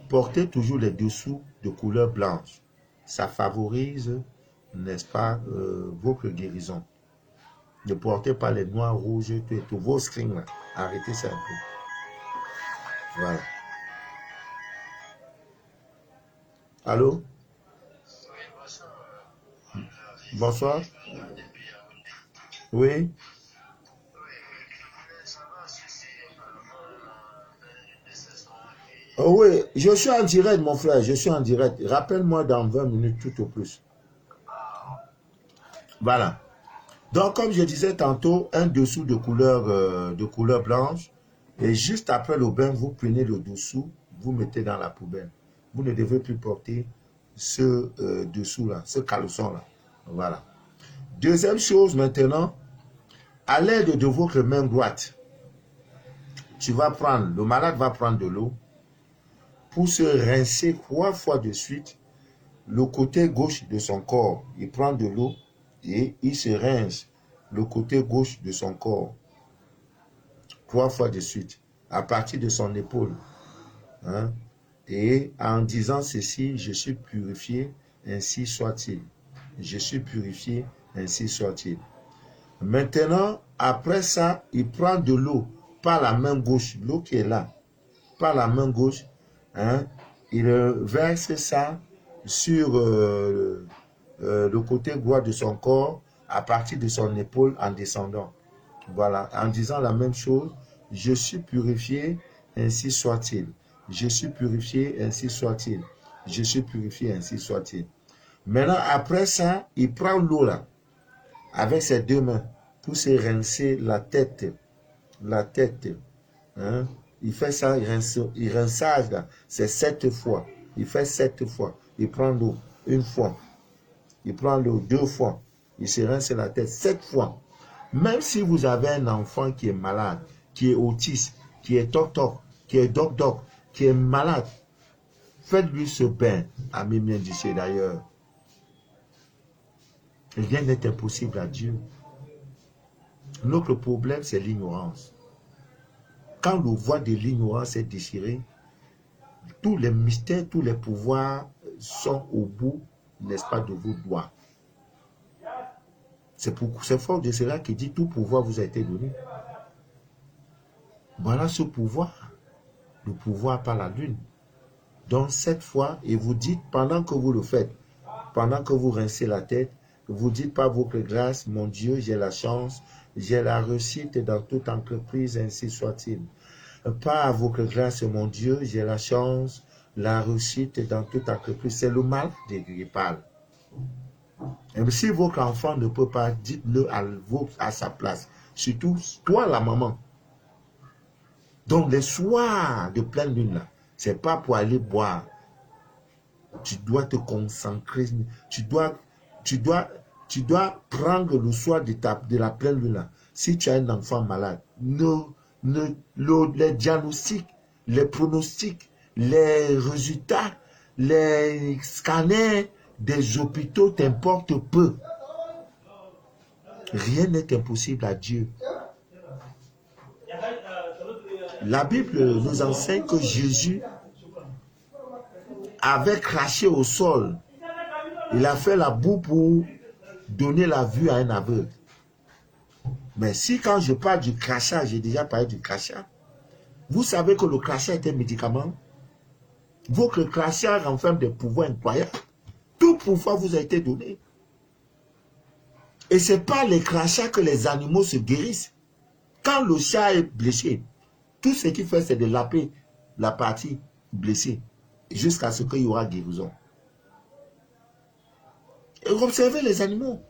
portez toujours les dessous de couleur blanche. Ça favorise, n'est-ce pas, votre guérison. Ne portez pas les noirs, rouges, tout vos strings là. Arrêtez ça un peu. Voilà. Allô? Bonsoir. Oui. Oh oui, je suis en direct, mon frère, je suis en direct. Rappelle-moi dans 20 minutes tout au plus. Voilà. Donc, comme je disais tantôt, un dessous de couleur blanche. Et juste après le bain, vous prenez le dessous, vous mettez dans la poubelle. Vous ne devez plus porter ce dessous-là, ce caleçon-là. Voilà. Deuxième chose maintenant, à l'aide de votre main droite, le malade va prendre de l'eau pour se rincer 3 fois de suite le côté gauche de son corps. Il prend de l'eau et il se rince le côté gauche de son corps 3 fois de suite à partir de son épaule. Hein? Et en disant ceci, je suis purifié, ainsi soit-il. Je suis purifié, ainsi soit-il. Maintenant, après ça, il prend de l'eau par la main gauche, l'eau qui est là, par la main gauche, hein, il verse ça sur le côté droit de son corps, à partir de son épaule en descendant. Voilà, en disant la même chose, je suis purifié, ainsi soit-il. Je suis purifié, ainsi soit-il. Je suis purifié, ainsi soit-il. Maintenant, après ça, il prend l'eau là, avec ses 2 mains, pour se rincer la tête. La tête. Hein? Il fait ça, il rinçage là, c'est 7 fois. Il fait 7 fois. Il prend l'eau 1 fois. Il prend l'eau 2 fois. Il se rince la tête 7 fois. Même si vous avez un enfant qui est malade, qui est autiste, qui est toc-toc, qui est doc-doc, qui est malade, faites-lui ce bain. Ami bien d'ici d'ailleurs. Rien n'est impossible à Dieu. Notre problème, c'est l'ignorance. Quand le voile de l'ignorance est déchiré, tous les mystères, tous les pouvoirs sont au bout, n'est-ce pas, de vos doigts. C'est fort de cela qui dit tout pouvoir vous a été donné. Voilà ce pouvoir, le pouvoir par la lune. Donc cette fois, et vous dites pendant que vous le faites, pendant que vous rincez la tête, vous dites par votre grâce, mon Dieu, j'ai la chance, j'ai la réussite dans toute entreprise, ainsi soit-il. Par votre grâce, mon Dieu, j'ai la chance, la réussite dans toute entreprise. C'est le mal qui parle. Et si votre enfant ne peut pas, dites-le à sa place. Surtout, toi, la maman. Donc, les soirs de pleine lune, là, c'est pas pour aller boire. Tu dois te concentrer. Tu dois prendre le soir de la pleine lune, là. Si tu as un enfant malade, les diagnostics, les pronostics, les résultats, les scanners des hôpitaux t'importent peu. Rien n'est impossible à Dieu. La Bible nous enseigne que Jésus avait craché au sol. Il a fait la boue pour donner la vue à un aveugle. Mais si quand je parle du crachat, j'ai déjà parlé du crachat. Vous savez que le crachat est un médicament. Votre crachat renferme des pouvoirs incroyables. Tout pouvoir vous a été donné. Et ce n'est pas les crachats que les animaux se guérissent. Quand le chat est blessé, tout ce qu'il fait, c'est de laper la partie blessée jusqu'à ce qu'il y aura guérison. Et observez les animaux.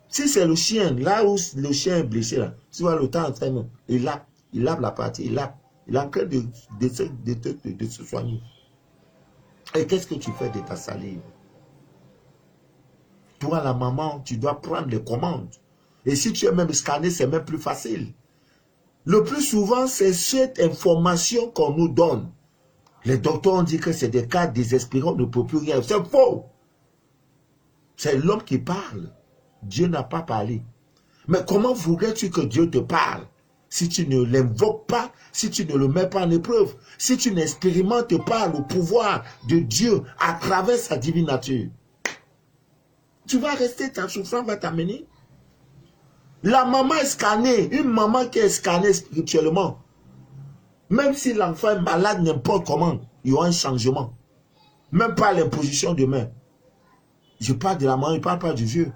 Si c'est le chien, là où le chien est blessé, là, tu vois le temps en train, il lave la partie, il est en train de se soigner. Et qu'est-ce que tu fais de ta salive? Toi, la maman, tu dois prendre les commandes. Et si tu es même scanné, c'est même plus facile. Le plus souvent, c'est cette information qu'on nous donne. Les docteurs ont dit que c'est des cas désespérants, on ne peut plus rien. C'est faux. C'est l'homme qui parle. Dieu n'a pas parlé. Mais comment voudrais-tu que Dieu te parle si tu ne l'invoques pas, si tu ne le mets pas en épreuve, si tu n'expérimentes pas le pouvoir de Dieu à travers sa divine nature? Tu vas rester, ta souffrance va t'amener. La maman est scannée, une maman qui est scannée spirituellement, même si l'enfant est malade n'importe comment, il y aura un changement. Même pas l'imposition de main. Je parle de la maman, je ne parle pas du vieux.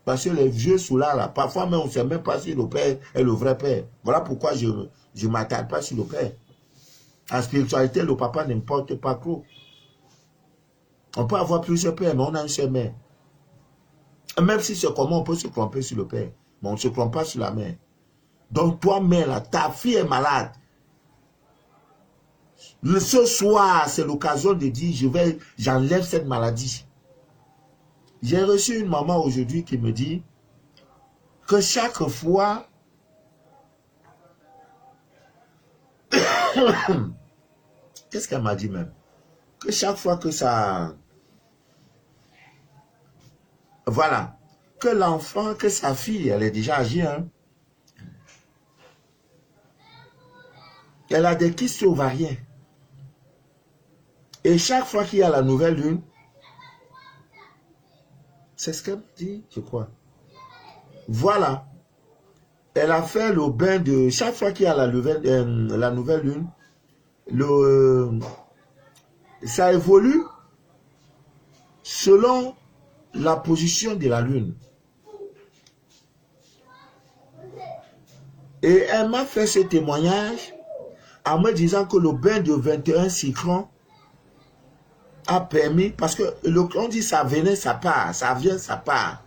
Parce que les vieux sont là, parfois même on ne sait même pas si le père est le vrai père. Voilà pourquoi je ne m'attarde pas sur le père. En spiritualité, le papa n'importe pas trop. On peut avoir plusieurs pères, mais on a une seule mère. Même si c'est comment on peut se tromper sur le père, mais on ne se trompe pas sur la mère. Donc toi, mère, là, ta fille est malade. Ce soir, c'est l'occasion de dire, j'enlève cette maladie. J'ai reçu une maman aujourd'hui qui me dit que chaque fois, qu'est-ce qu'elle m'a dit même? Que chaque fois que ça... Voilà. Que l'enfant, que sa fille, elle est déjà âgée, hein? Elle a des kystes ovariens. Et chaque fois qu'il y a la nouvelle lune, c'est ce qu'elle dit, je crois. Voilà. Elle a fait le bain de... Chaque fois qu'il y a la nouvelle lune, ça évolue selon la position de la lune. Et elle m'a fait ce témoignage en me disant que le bain de 21 cyclons a permis, parce que on dit ça venait, ça part, ça vient, ça part.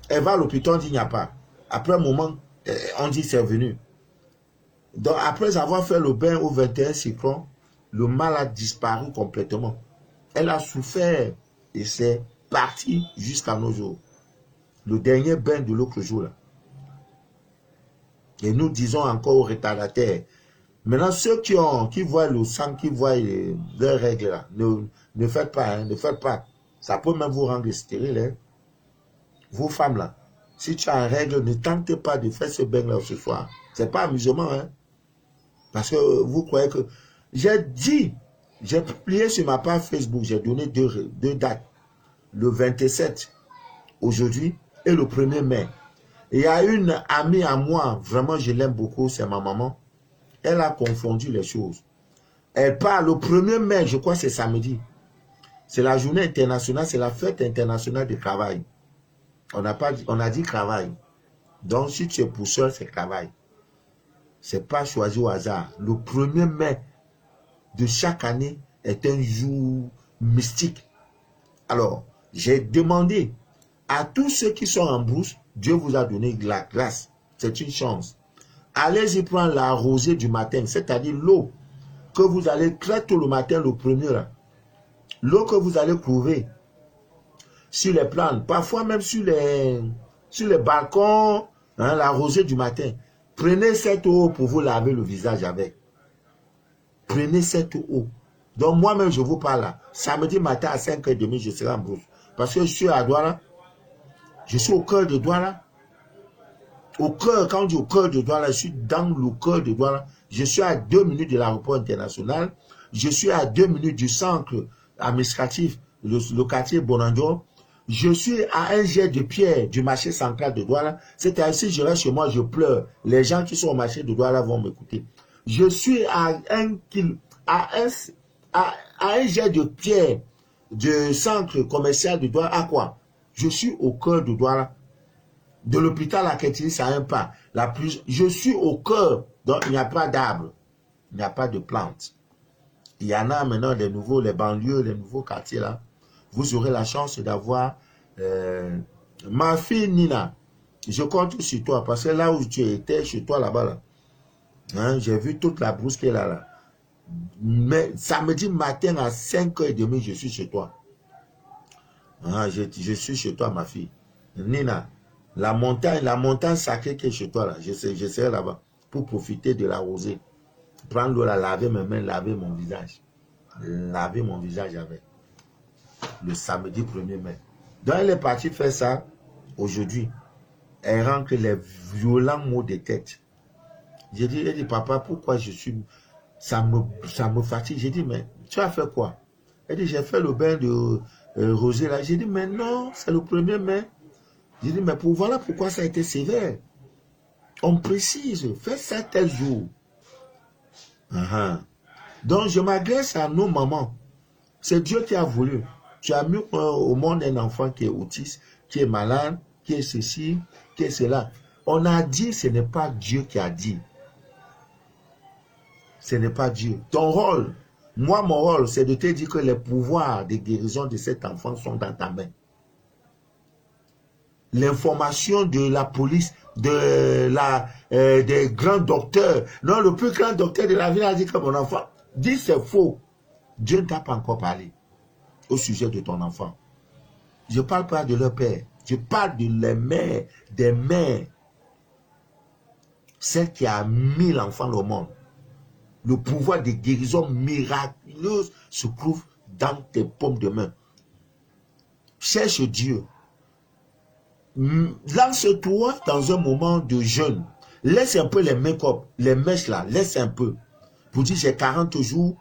Elle va à l'hôpital, on dit il n'y a pas. Après un moment, on dit c'est venu. Donc après avoir fait le bain au 21 cyclons, le mal a disparu complètement. Elle a souffert et c'est parti jusqu'à nos jours. Le dernier bain de l'autre jour là. Et nous disons encore aux retardataires, maintenant ceux qui voient le sang, qui voient les règles là, ne faites pas, hein, ne faites pas. Ça peut même vous rendre stérile. Hein. Vous femmes là, si tu as une règle, ne tentez pas de faire ce bain là ce soir. C'est pas amusement. Hein. Parce que vous croyez que... J'ai dit, j'ai publié sur ma page Facebook, j'ai donné deux dates. Le 27, aujourd'hui, et le 1er mai. Il y a une amie à moi, vraiment je l'aime beaucoup, c'est ma maman. Elle a confondu les choses. Elle parle le 1er mai, je crois que c'est samedi. C'est la journée internationale, c'est la fête internationale du travail. On a dit travail. Donc si tu es pousseur, c'est travail. C'est pas choisi au hasard. Le 1er mai de chaque année est un jour mystique. Alors, j'ai demandé à tous ceux qui sont en brousse, Dieu vous a donné de la grâce. C'est une chance. Allez-y prendre la rosée du matin, c'est-à-dire l'eau que vous allez très tôt le matin, le 1er. L'eau que vous allez trouver sur les plantes, parfois même sur les balcons, hein, la rosée du matin. Prenez cette eau pour vous laver le visage avec. Prenez cette eau. Donc moi-même, je vous parle là. Samedi matin à 5h30, je serai en brousse. Parce que je suis à Douala. Je suis au cœur de Douala. Au cœur, quand on dit au cœur de Douala, je suis dans le cœur de Douala. Je suis à 2 minutes de l'aéroport international. Je suis à 2 minutes du centre administratif, le quartier Bonanjo. Je suis à un jet de pierre du marché central de Douala. C'est-à-dire, si je reste chez moi, je pleure. Les gens qui sont au marché de Douala vont m'écouter. Je suis à un jet de pierre du centre commercial de Douala. À quoi? Je suis au cœur de Douala. De l'hôpital à Kétili, c'est un pas. Je suis au cœur. Donc, il n'y a pas d'arbres. Il n'y a pas de plantes. Il y en a maintenant les nouveaux, les banlieues, les nouveaux quartiers là. Vous aurez la chance d'avoir ma fille Nina. Je compte sur toi parce que là où tu étais, chez toi là-bas, là, hein, j'ai vu toute la brousse qu'elle a là. Mais samedi matin à 5h30, je suis chez toi. Hein, je suis chez toi, ma fille. Nina, la montagne sacrée qui est chez toi là, je serai là-bas pour profiter de la rosée. Prendre l'eau, la laver mes mains, laver mon visage. Laver mon visage avec. Le samedi 1er mai. Donc elle est partie faire ça aujourd'hui. Elle rentre les violents maux de tête. J'ai dit, elle dit, papa, pourquoi ça me fatigue. J'ai dit, mais tu as fait quoi? Elle dit, j'ai fait le bain de rosée là. J'ai dit, mais non, c'est le 1er mai. J'ai dit, mais voilà pourquoi ça a été sévère. On précise, fais ça tel jour. Donc je m'adresse à nos mamans. C'est Dieu qui a voulu. Tu as mis au monde un enfant qui est autiste, qui est malade, qui est ceci, qui est cela. On a dit, ce n'est pas Dieu qui a dit. Ce n'est pas Dieu. Ton rôle, moi mon rôle, c'est de te dire que les pouvoirs de guérison de cet enfant sont dans ta main. L'information de la police, des grands docteurs. Non, le plus grand docteur de la ville a dit que mon enfant dit c'est faux. Dieu ne t'a pas encore parlé au sujet de ton enfant. Je ne parle pas de leur père. Je parle de les mères, des mères. Celle qui a mis l'enfant au monde. Le pouvoir de guérison miraculeuse se trouve dans tes paumes de main. Cherche Dieu. Lance-toi dans un moment de jeûne. Laisse un peu les make-up, les mèches là, laisse un peu. Pour dire, j'ai 40 jours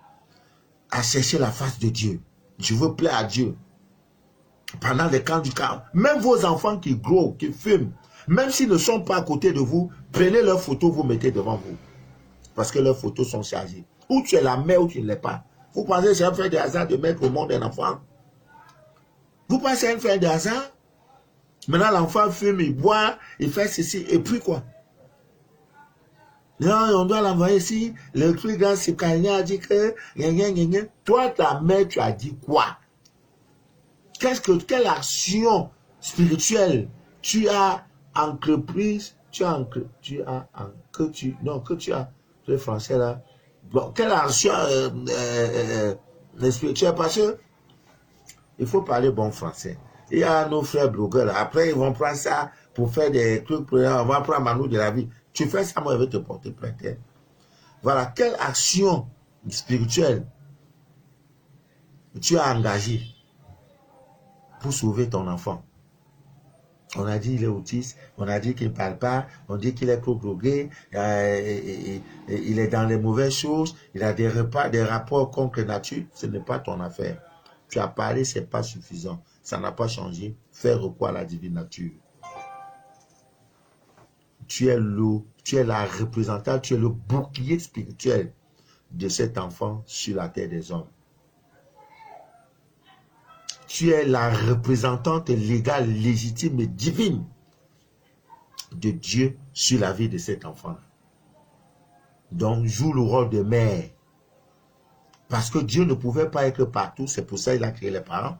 à chercher la face de Dieu. Je veux plaire à Dieu. Pendant les camps du camp, même vos enfants qui gros, qui fument, même s'ils ne sont pas à côté de vous, prenez leurs photos, vous mettez devant vous. Parce que leurs photos sont chargées. Ou tu es la mère ou tu ne l'es pas. Vous pensez que c'est un fait de hasard de mettre au monde un enfant? Vous pensez que c'est un fait de hasard? Maintenant, l'enfant fume, il boit, il fait ceci, et puis quoi? Non, on doit l'envoyer ici. Le plus grand Sipkalien a dit que... Toi, ta mère, tu as dit quoi? Quelle action spirituelle tu as entreprise, le français là, bon, quelle action spirituelle, parce que il faut parler bon français. Il y a nos frères blogueurs là, après ils vont prendre ça pour faire des trucs, on va prendre Manu de la vie. Tu fais ça, moi je vais te porter plainte. Voilà, quelle action spirituelle tu as engagée pour sauver ton enfant. On a dit qu'il est autiste, on a dit qu'il ne parle pas, on dit qu'il est trop drogué, il est dans les mauvaises choses, il a des rapports contre nature. Ce n'est pas ton affaire. Tu as parlé, ce n'est pas suffisant. Ça n'a pas changé. Fais recours à la divine nature. Tu es la représentante, tu es le bouclier spirituel de cet enfant sur la terre des hommes. Tu es la représentante légale, légitime et divine de Dieu sur la vie de cet enfant. Donc, joue le rôle de mère. Parce que Dieu ne pouvait pas être partout, c'est pour ça qu'il a créé les parents.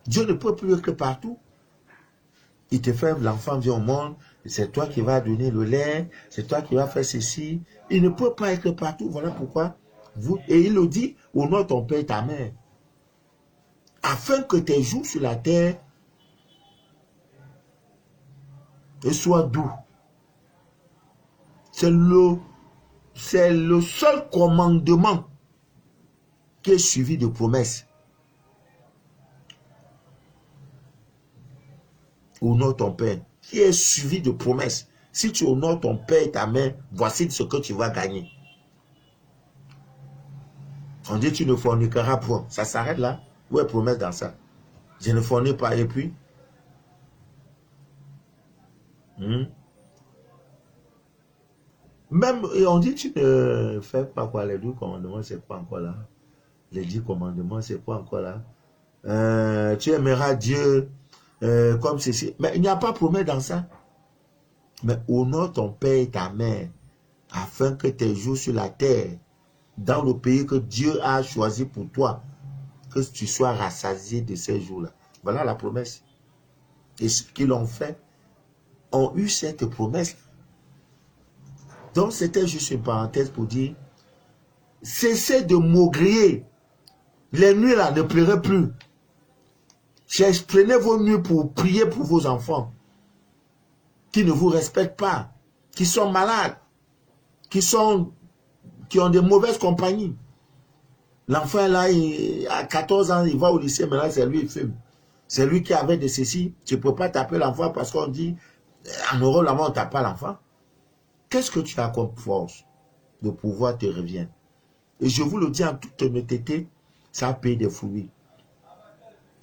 Dieu ne peut plus être partout. Il te fait, l'enfant vient au monde, c'est toi qui vas donner le lait, c'est toi qui vas faire ceci. Il ne peut pas être partout, voilà pourquoi. Et il le dit, honore ton père et ta mère. Afin que tes jours sur la terre soient doux. C'est le seul commandement qui est suivi de promesses. Honore ton père, qui est suivi de promesses. Si tu honores ton père et ta mère, voici ce que tu vas gagner. On dit tu ne forniqueras point. Ça s'arrête là. Où est promesse dans ça? Je ne fornique pas et puis même, et on dit tu ne fais pas quoi, les 10 commandements, c'est pas encore là. Les 10 commandements, c'est pas encore là. Tu aimeras Dieu comme ceci. Mais il n'y a pas promesse dans ça. Mais honore ton père et ta mère, afin que tes jours sur la terre, dans le pays que Dieu a choisi pour toi, que tu sois rassasié de ces jours-là. Voilà la promesse. Et ceux qui l'ont fait ont eu cette promesse. Donc c'était juste une parenthèse pour dire, cessez de maugréer. Les nuits là, ne pleurez plus. Prenez vos nuits pour prier pour vos enfants qui ne vous respectent pas, qui sont malades, qui ont des mauvaises compagnies. L'enfant là, à 14 ans, il va au lycée, maintenant c'est lui qui fume. C'est lui qui avait de ceci. Tu ne peux pas taper l'enfant parce qu'on dit, en Europe, là-bas, on ne tape pas l'enfant. Qu'est-ce que tu as comme force? Le pouvoir te revient. Et je vous le dis en toute honnêteté, ça a payé des fruits.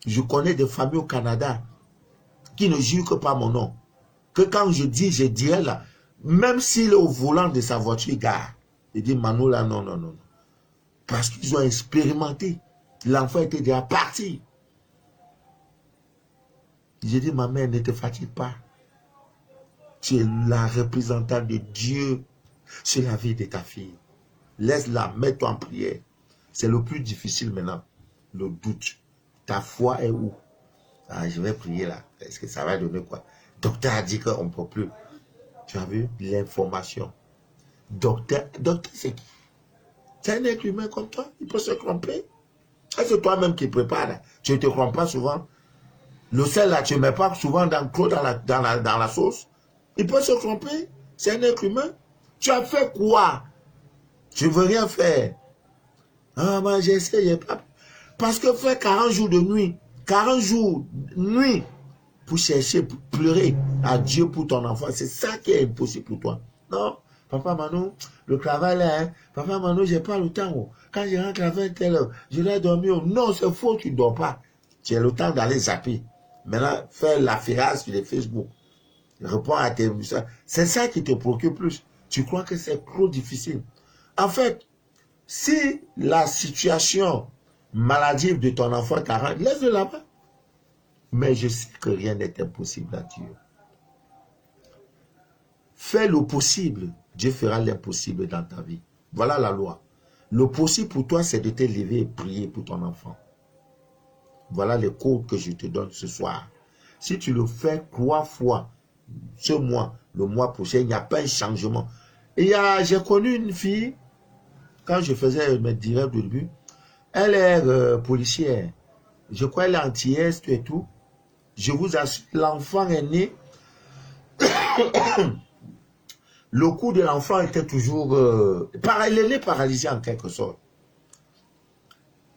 Je connais des familles au Canada qui ne jurent que par mon nom. Que quand je dis, je dirais là, même s'il est au volant de sa voiture, gare, il dit, Mano là, non, non, non. Parce qu'ils ont expérimenté. L'enfant était déjà parti. J'ai dit, ma mère, ne te fatigue pas. Tu es la représentante de Dieu sur la vie de ta fille. Laisse-la, mets-toi en prière. C'est le plus difficile maintenant, le doute. Ta foi est où? Ah, je vais prier là. Est-ce que ça va donner quoi? Docteur a dit qu'on ne peut plus. Tu as vu l'information. Docteur c'est qui? C'est un être humain comme toi. Il peut se tromper. Est-ce que toi-même qui prépares, tu ne te trompes pas souvent? Le sel là, tu ne mets pas souvent trop dans la sauce. Il peut se tromper. C'est un être humain. Tu as fait quoi? Tu ne veux rien faire. Ah, moi j'ai essayé. Parce que faire 40 jours de nuit, 40 jours de nuit, pour chercher, pour pleurer à Dieu pour ton enfant, c'est ça qui est impossible pour toi. Non, papa Manon, le travail là, hein? Papa Manon, j'ai pas le temps. Oh. Quand je rentre à 20 heures, je dois dormir. Oh. Non, c'est faux, tu ne dors pas. Tu as le temps d'aller zapper. Maintenant, faire l'affirage sur les Facebook. Réponds à tes messages. C'est ça qui te préoccupe plus. Tu crois que c'est trop difficile. En fait, si la situation maladive de ton enfant t'arrange, laisse-le là-bas. Mais je sais que rien n'est impossible à Dieu. Fais le possible, Dieu fera l'impossible dans ta vie. Voilà la loi. Le possible pour toi, c'est de te lever et prier pour ton enfant. Voilà les codes que je te donne ce soir. Si tu le fais 3 fois, ce mois, le mois prochain, il n'y a pas un changement. J'ai connu une fille, quand je faisais mes directs au début, elle est policière. Je crois qu'elle est anti-est et tout. Je vous assure, l'enfant est né. Le cou de l'enfant était toujours... il est paralysé en quelque sorte.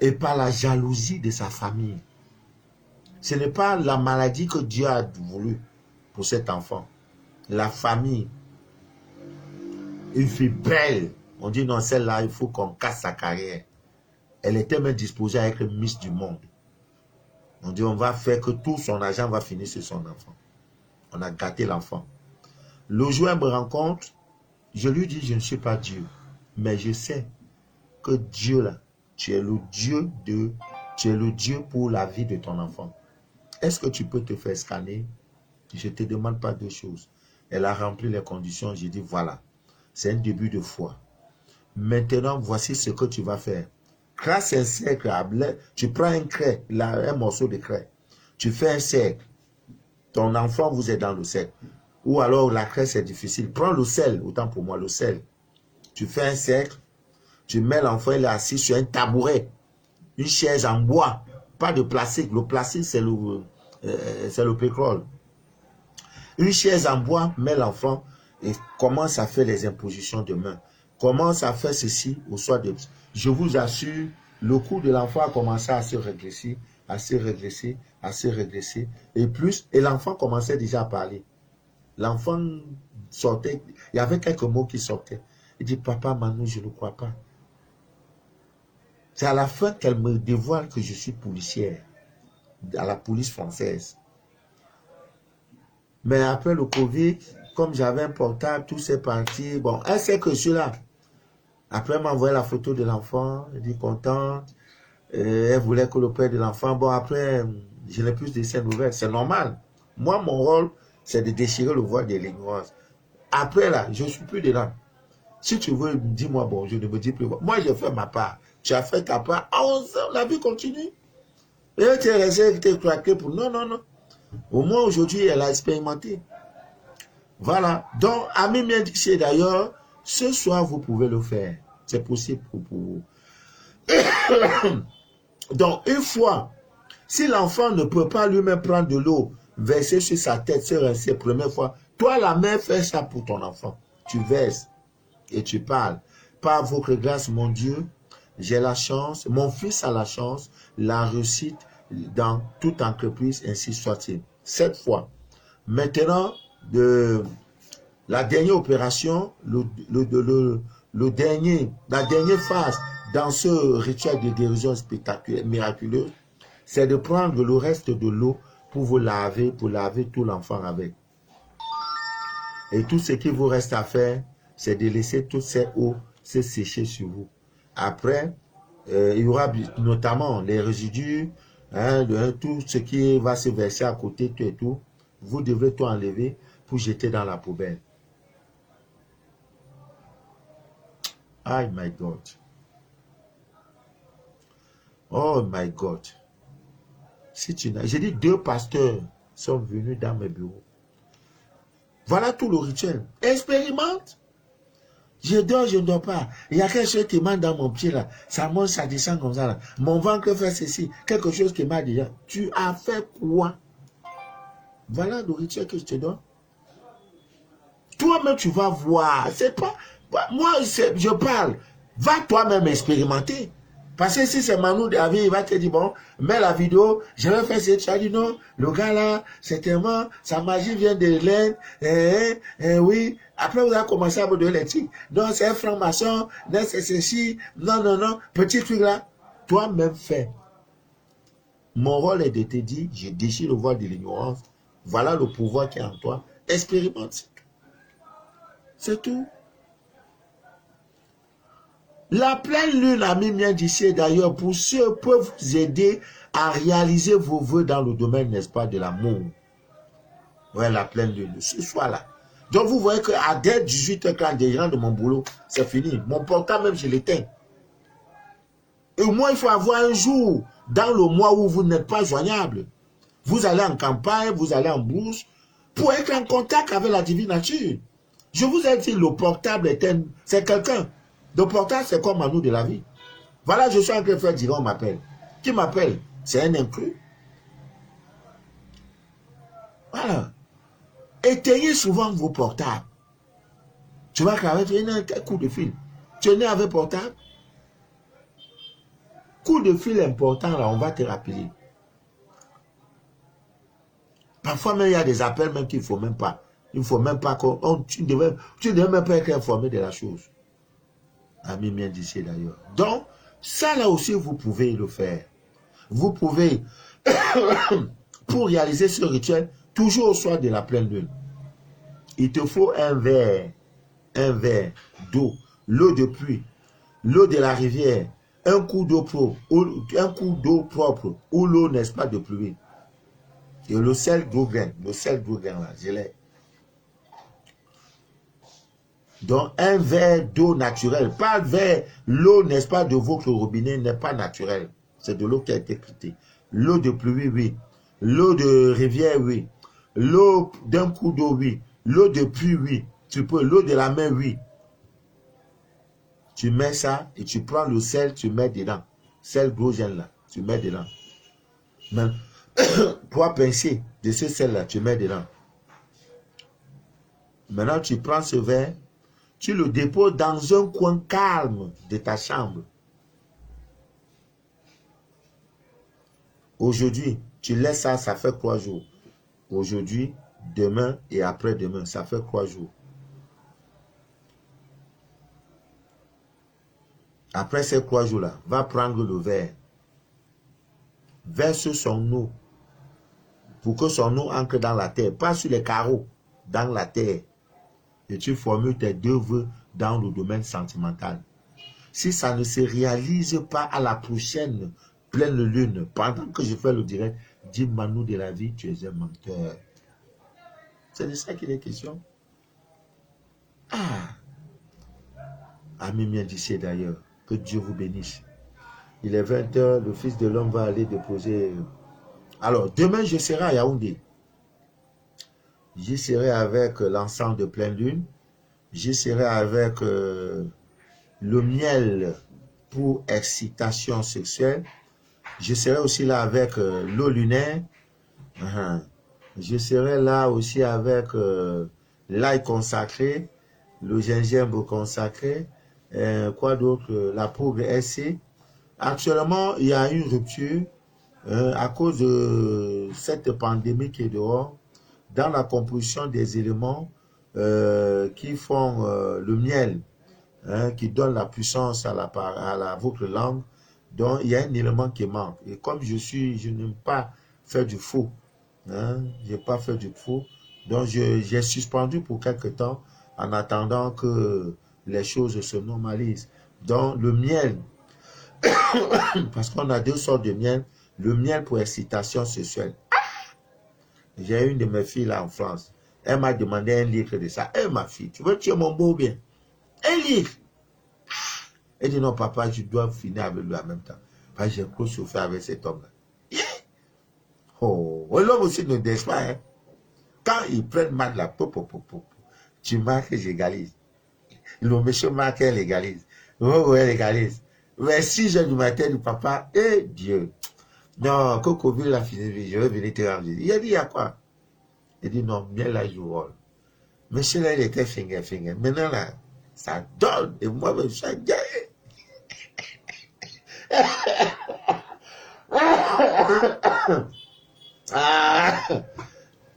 Et par la jalousie de sa famille. Ce n'est pas la maladie que Dieu a voulu pour cet enfant. La famille, une fille belle. On dit non, celle-là, il faut qu'on casse sa carrière. Elle était même disposée à être Miss du monde. On dit on va faire que tout son argent va finir sur son enfant. On a gâté l'enfant. Le jour où elle me rencontre, je lui dis je ne suis pas Dieu. Mais je sais que Dieu là, tu es le Dieu pour la vie de ton enfant. Est-ce que tu peux te faire scanner? Je ne te demande pas deux choses. Elle a rempli les conditions. J'ai dit voilà, c'est un début de foi. Maintenant, voici ce que tu vas faire. Trace un cercle, tu prends un craie, un morceau de craie. Tu fais un cercle. Ton enfant, vous êtes dans le cercle. Ou alors la craie, c'est difficile. Prends le sel, autant pour moi, le sel. Tu fais un cercle. Tu mets l'enfant, il est assis sur un tabouret. Une chaise en bois. Pas de plastique. Le plastique, c'est le pétrole. Une chaise en bois, mets l'enfant et commence à faire les impositions de main. Commence à faire ceci au soir de... Je vous assure, le cou de l'enfant a commencé à se régresser, à se régresser, à se régresser. Et l'enfant commençait déjà à parler. L'enfant sortait, il y avait quelques mots qui sortaient. Il dit, papa, Manu, je ne crois pas. C'est à la fin qu'elle me dévoile que je suis policière, à la police française. Mais après le Covid, comme j'avais un portable, tout s'est parti. Bon, elle sait que je suis là. Après, elle m'a envoyé la photo de l'enfant. Elle dit contente. Elle voulait que le père de l'enfant... Bon, après, je n'ai plus de ces nouvelles. C'est normal. Moi, mon rôle, c'est de déchirer le voile de l'ignorance. Après, là, je ne suis plus dedans. Si tu veux, dis-moi bon, je ne me dis plus. Moi, j'ai fait ma part. Tu as fait ta part. La vie continue. Et tu es resté, tu es craqué pour... Non, non, non. Au moins, aujourd'hui, elle a expérimenté. Voilà. Donc, Ami m'a dit, d'ailleurs, ce soir, vous pouvez le faire. C'est possible pour vous. Donc, une fois, si l'enfant ne peut pas lui-même prendre de l'eau, verser sur sa tête, se rincer, première fois, toi, la mère, fais ça pour ton enfant. Tu verses et tu parles. Par votre grâce, mon Dieu, j'ai la chance, mon fils a la chance, la réussite dans toute entreprise, ainsi soit-il. Cette fois. Maintenant, la dernière opération, la dernière phase dans ce rituel de guérison spectaculaire, miraculeuse, c'est de prendre le reste de l'eau pour laver tout l'enfant avec. Et tout ce qui vous reste à faire, c'est de laisser toutes ces eaux se sécher sur vous. Après, il y aura notamment les résidus, tout ce qui va se verser à côté, tout et tout. Vous devrez tout enlever pour jeter dans la poubelle. Oh my God. Oh my God. Si tu n'as... J'ai dit 2 pasteurs sont venus dans mes bureaux. Voilà tout le rituel. Expérimente. Je dors, je ne dors pas. Il y a quelque chose qui m'a dans mon pied là. Ça monte, ça descend comme ça là. Mon ventre fait ceci. Quelque chose qui m'a dit. Tu as fait quoi? Voilà le rituel que je te donne. Toi-même, tu vas voir. C'est pas... Moi, je parle. Va toi-même expérimenter. Parce que si c'est Manu David, il va te dire, bon, mets la vidéo, je vais faire cette chose. Tu as dit non, le gars là, c'est tellement, sa magie vient de l'Inde, oui. Après, vous avez commencé à me donner les trucs. Donc, c'est un franc-maçon, c'est ceci, non, non, non, petit truc là. Toi-même fais. Mon rôle est de te dire, je déchire le voile de l'ignorance. Voilà le pouvoir qui est en toi. Expérimente. C'est tout. La pleine lune, Ami vient d'ici d'ailleurs, pour ceux peut vous aider à réaliser vos vœux dans le domaine, n'est-ce pas, de l'amour. Ouais, la pleine lune, ce soir-là. Donc vous voyez qu'à dès 18h quand je rentre de mon boulot, c'est fini. Mon portable même, je l'éteins. Et moi, il faut avoir un jour dans le mois où vous n'êtes pas joignable. Vous allez en campagne, vous allez en brousse, pour être en contact avec la divine nature. Je vous ai dit, le portable c'est quelqu'un. Le portable, c'est comme à nous de la vie. Voilà, je suis en train de faire dire, on m'appelle. Qui m'appelle? C'est un inclus. Voilà. Éteignez souvent vos portables. Tu vas quand même un coup de fil. Tu es né avec portable. Coup de fil important, là, on va te rappeler. Parfois même, il y a des appels même qu'il ne faut même pas. Il ne faut même pas qu'on... Tu ne devais même pas être informé de la chose. Ami bien d'ici d'ailleurs. Donc, ça là aussi, vous pouvez le faire. Vous pouvez, pour réaliser ce rituel, toujours au soir de la pleine lune, il te faut un verre d'eau, l'eau de pluie, l'eau de la rivière, un coup d'eau propre, ou l'eau, n'est-ce pas, de pluie. Et le sel d'Augrain là, je l'ai. Donc, un verre d'eau naturelle, pas verre, l'eau, n'est-ce pas, de votre robinet n'est pas naturelle. C'est de l'eau qui a été traitée. L'eau de pluie, oui. L'eau de rivière, oui. L'eau d'un coup d'eau, oui. L'eau de pluie, oui. Tu peux, l'eau de la mer, oui. Tu mets ça et tu prends le sel, tu mets dedans. Sel d'hydrogène là, tu mets dedans. Mais, pour pincer de ce sel là, tu mets dedans. Maintenant, tu prends ce verre, tu le déposes dans un coin calme de ta chambre. Aujourd'hui, tu laisses ça, ça fait 3 jours. Aujourd'hui, demain et après-demain, ça fait 3 jours. Après ces 3 jours-là, va prendre le verre. Verse son eau. Pour que son eau entre dans la terre. Pas sur les carreaux, dans la terre. Et tu formules tes 2 vœux dans le domaine sentimental. Si ça ne se réalise pas à la prochaine pleine lune, pendant que je fais le direct, dis Manu de la vie, tu es un menteur. C'est de ça qu'il est question. Ah! Ami mien d'ici d'ailleurs, que Dieu vous bénisse. Il est 20h, le Fils de l'homme va aller déposer. Alors, demain, je serai à Yaoundé. J'y serai avec l'encens de pleine lune. J'y serai avec le miel pour excitation sexuelle. Je serai aussi là avec l'eau lunaire. Je serai là aussi avec l'ail consacré, le gingembre consacré. Quoi d'autre? La poudre SC. Actuellement, il y a une rupture à cause de cette pandémie qui est dehors dans la composition des éléments qui font le miel, qui donne la puissance à votre langue. Donc, il y a un élément qui manque. Et comme je n'aime pas faire du faux, je n'ai pas fait du faux, donc j'ai suspendu pour quelque temps en attendant que les choses se normalisent. Donc, le miel, parce qu'on a 2 sortes de miel, le miel pour excitation sexuelle. J'ai une de mes filles là en France, elle m'a demandé 1 litre de ça. Eh ma fille, tu veux tuer mon beau bien? 1 litre. Elle dit non papa, je dois finir avec lui en même temps. Parce que j'ai trop souffert avec cet homme-là. Oh, l'homme aussi ne déche pas. Hein. Quand ils prennent mal la tu marques, j'égalise. Le monsieur marque, elle égalise. Oh, elle égalise. Mais 6h du matin, du papa, eh Dieu. Non, quand Covid l'a fini, je vais venir te rendre. Il a dit, il y a quoi? Il dit, non, bien là, je vole. Monsieur là, il était finger. Maintenant là, ça donne. Et moi, je suis gagné.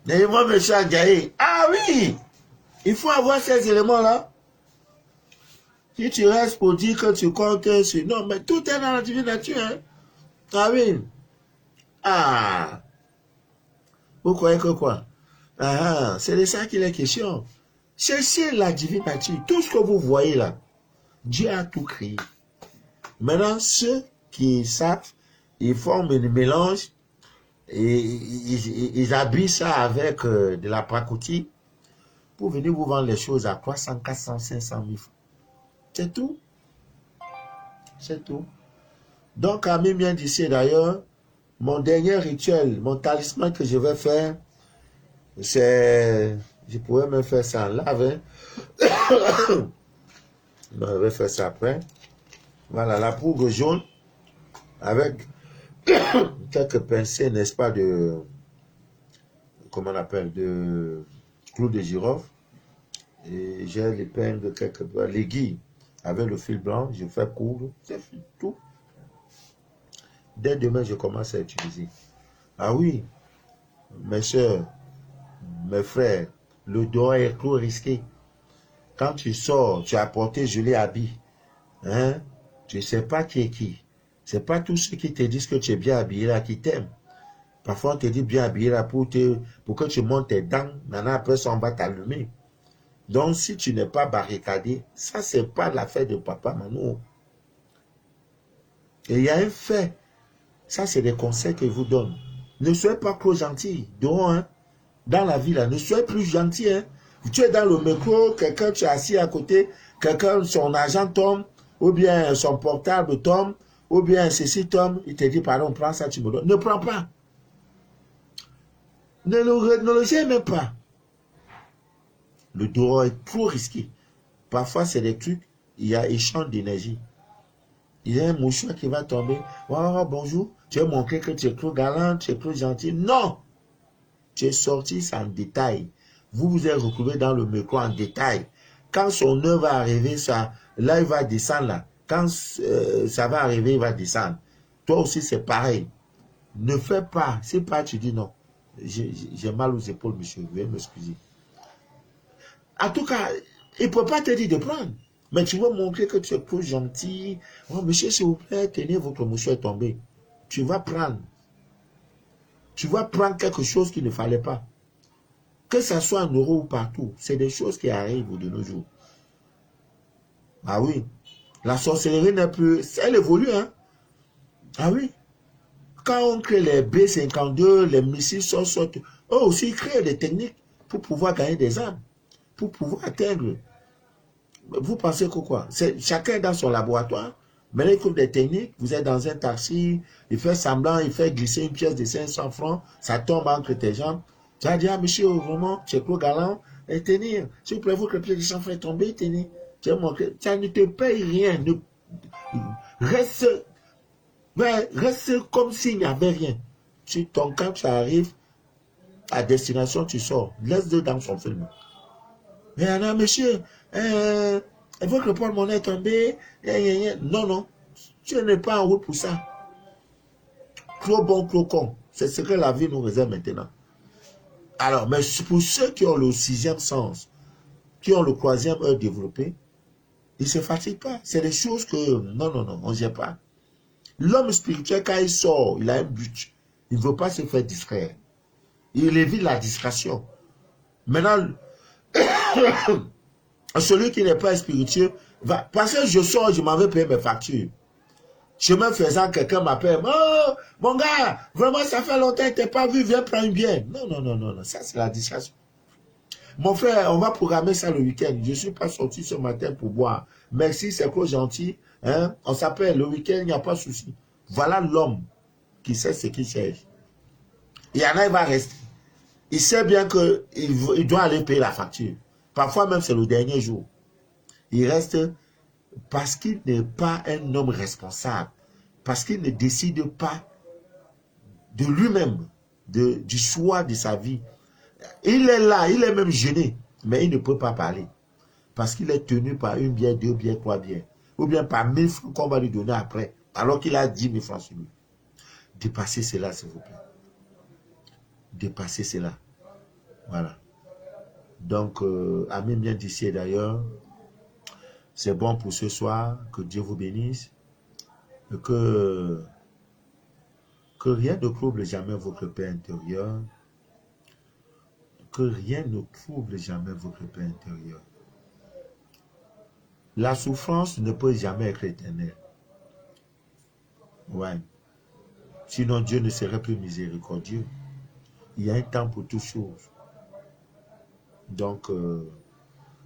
Et moi, je suis gagné. Ah oui! Il faut avoir ces éléments-là. Si tu restes pour dire que tu comptes sur... Non, mais tout est dans la divine nature. Hein? Ah oui. Ah. Vous croyez que quoi? Ah, c'est de ça qu'il est question. Cherchez la divine nature. Tout ce que vous voyez là, Dieu a tout créé. Maintenant, ceux qui savent, ils forment un mélange et ils habillent ça avec de la prakotie pour venir vous vendre les choses à 300, 400, 500 000 francs. C'est tout. C'est tout. Donc, à bien d'ici d'ailleurs, mon dernier rituel, mon talisman que je vais faire, c'est... Je pourrais même faire ça en lave. Hein. Non, je vais faire ça après. Voilà, la poudre jaune avec quelques pincées, n'est-ce pas, de... Comment on appelle? De clous de girofle. Et j'ai l'épingle quelque part, l'aiguille avec le fil blanc, je fais coudre, c'est tout. Dès demain, je commence à utiliser. Ah oui, mes soeurs, Mes frères, le dehors est trop risqué. Quand tu sors, tu as porté joli habit. Hein? Tu ne sais pas qui est qui. Ce n'est pas tous ceux qui te disent que tu es bien habillé là qui t'aiment. Parfois, on te dit bien habillé là pour que tu montes tes dents. Maintenant, après ça, on va t'allumer. Donc, si tu n'es pas barricadé, ça, ce n'est pas l'affaire de papa Mano. Et il y a un fait. Ça, c'est des conseils que je vous donne. Ne soyez pas trop gentil. Dehors, hein? Dans la vie, là, ne soyez plus gentil. Hein? Tu es dans le métro, quelqu'un, tu es assis à côté, quelqu'un, son argent tombe, ou bien son portable tombe, ou bien ceci tombe, il te dit, pardon, prends ça, tu me donnes. Ne prends pas. Ne le gère même pas. Le dehors est trop risqué. Parfois, c'est des trucs, il y a échange d'énergie. Il y a un mouchoir qui va tomber. Oh, bonjour, tu veux montrer que tu es trop galant, tu es trop gentil. Non! Tu es sorti sans détail. Vous vous êtes retrouvé dans le métro en détail. Quand son heure va arriver, ça, là, il va descendre là. Quand ça va arriver, il va descendre. Toi aussi, c'est pareil. Ne fais pas. C'est pas, tu dis non. J'ai mal aux épaules, monsieur. Veuillez m'excuser. En tout cas, il ne peut pas te dire de prendre. Mais tu veux montrer que tu es plus gentil. Oh, monsieur, s'il vous plaît, tenez, votre mouchoir est tombé. Tu vas prendre. Tu vas prendre quelque chose qu'il ne fallait pas. Que ça soit en euros ou partout, c'est des choses qui arrivent de nos jours. Ah oui. La sorcellerie n'est plus... Elle évolue, hein. Ah oui. Quand on crée les B-52, les missiles sortent, eux aussi créent des techniques pour pouvoir gagner des armes, pour pouvoir atteindre. Vous pensez que quoi? Chacun dans son laboratoire. Mais il trouve des techniques. Vous êtes dans un taxi, il fait semblant, il fait glisser une pièce de 500 francs, ça tombe entre tes jambes. Tu as dit, ah monsieur, vraiment, tu es trop galant, et tenir. S'il vous plaît, vous que le pied de 100 francs est tombé, tenir. Tu as montré, ça ne te paye rien. Reste comme s'il n'y avait rien. Quand tu arrives à destination, tu sors. Laisse-le dans son film. Mais alors, monsieur, votre porte-monnaie est tombé. Non, non. Tu n'es pas en route pour ça. Trop bon, trop con. C'est ce que la vie nous réserve maintenant. Alors, mais pour ceux qui ont le 6e sens, qui ont le 3e œil développé, ils ne se fatiguent pas. C'est des choses que, non, non, non, on ne gère pas. L'homme spirituel, quand il sort, il a un but. Il ne veut pas se faire distraire. Il évite la distraction. Maintenant, celui qui n'est pas spirituel, va, parce que je sors, je m'en vais payer mes factures. Chemin faisant, quelqu'un m'appelle. Oh, mon gars, vraiment, ça fait longtemps que tu n'es pas vu, viens prendre une bière. Non, non, non, non, non, ça c'est la distraction. Mon frère, on va programmer ça le week-end. Je ne suis pas sorti ce matin pour boire. Merci, c'est trop gentil. Hein? On s'appelle le week-end, il n'y a pas de souci. Voilà l'homme qui sait ce qu'il cherche. Il y en a, il va rester. Il sait bien qu'il doit aller payer la facture. Parfois même, c'est le dernier jour. Il reste parce qu'il n'est pas un homme responsable. Parce qu'il ne décide pas de lui-même, du choix de sa vie. Il est là, il est même gêné, mais il ne peut pas parler. Parce qu'il est tenu par une bière, 2 bières, 3 bières. Ou bien par 1000 francs qu'on va lui donner après, alors qu'il a 10 000 francs sur lui. Dépassez cela, s'il vous plaît. Dépassez cela. Voilà. Donc, amis bien d'ici et d'ailleurs, c'est bon pour ce soir. Que Dieu vous bénisse. Et que rien ne trouble jamais votre paix intérieure. Que rien ne trouble jamais votre paix intérieure. La souffrance ne peut jamais être éternelle. Ouais. Sinon, Dieu ne serait plus miséricordieux. Il y a un temps pour toutes choses. Donc,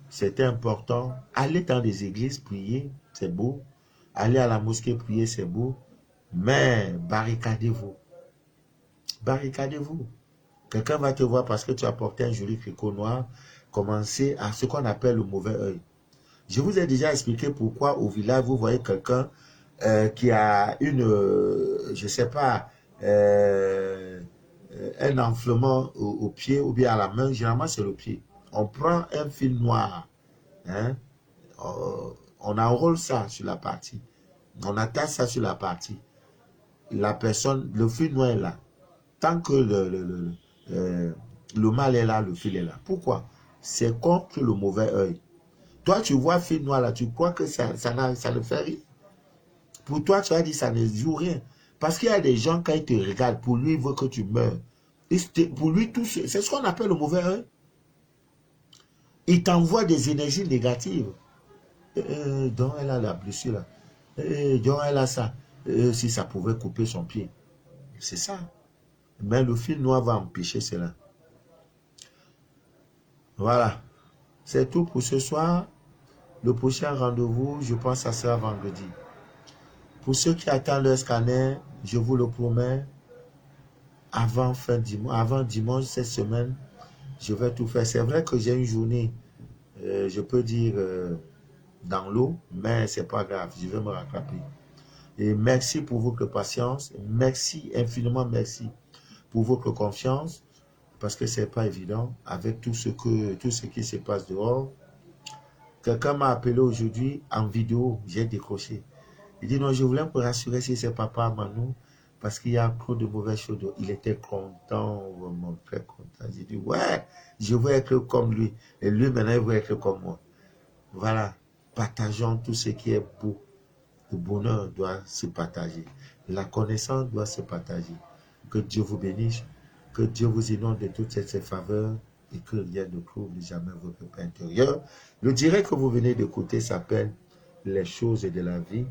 c'est important. Aller dans les églises, prier, c'est beau. Aller à la mosquée, prier, c'est beau. Mais barricadez-vous. Barricadez-vous. Quelqu'un va te voir parce que tu as porté un joli tricot noir. Commencez à ce qu'on appelle le mauvais œil. Je vous ai déjà expliqué pourquoi au village, vous voyez quelqu'un qui a une, je ne sais pas, un enflement au pied ou bien à la main. Généralement, c'est le pied. On prend un fil noir. Hein, on enroule ça sur la partie. On attache ça sur la partie. La personne, le fil noir est là. Tant que Le mal est là, le fil est là. Pourquoi? C'est contre le mauvais œil. Toi, tu vois fil noir là, tu crois que ça ne fait rien. Pour toi, tu as dit ça ne joue rien. Parce qu'il y a des gens, quand ils te regardent, pour lui, ils veulent que tu meurs. Pour lui, c'est ce qu'on appelle le mauvais œil. Il t'envoie des énergies négatives. Donc, elle a la blessure là. Donc, elle a ça. Si ça pouvait couper son pied. C'est ça. Mais le fil noir va empêcher cela. Voilà. C'est tout pour ce soir. Le prochain rendez-vous, je pense, ça sera vendredi. Pour ceux qui attendent leur scanner, je vous le promets, avant dimanche cette semaine, je vais tout faire. C'est vrai que j'ai une journée, je peux dire, dans l'eau, mais c'est pas grave, je vais me rattraper. Et merci pour votre patience, merci, infiniment merci pour votre confiance, parce que c'est pas évident avec tout ce qui se passe dehors. Quelqu'un m'a appelé aujourd'hui en vidéo, j'ai décroché. Il dit non, je voulais me rassurer si c'est papa Manou, parce qu'il y a trop de mauvaises choses. Il était content, vraiment très content. J'ai dit ouais, je veux être comme lui. Et lui maintenant, il veut être comme moi. Voilà, partageons tout ce qui est beau. Le bonheur doit se partager. La connaissance doit se partager. Que Dieu vous bénisse, que Dieu vous inonde de toutes ces faveurs et que rien ne trouble jamais votre paix intérieur. Le direct que vous venez d'écouter s'appelle Les choses de la vie.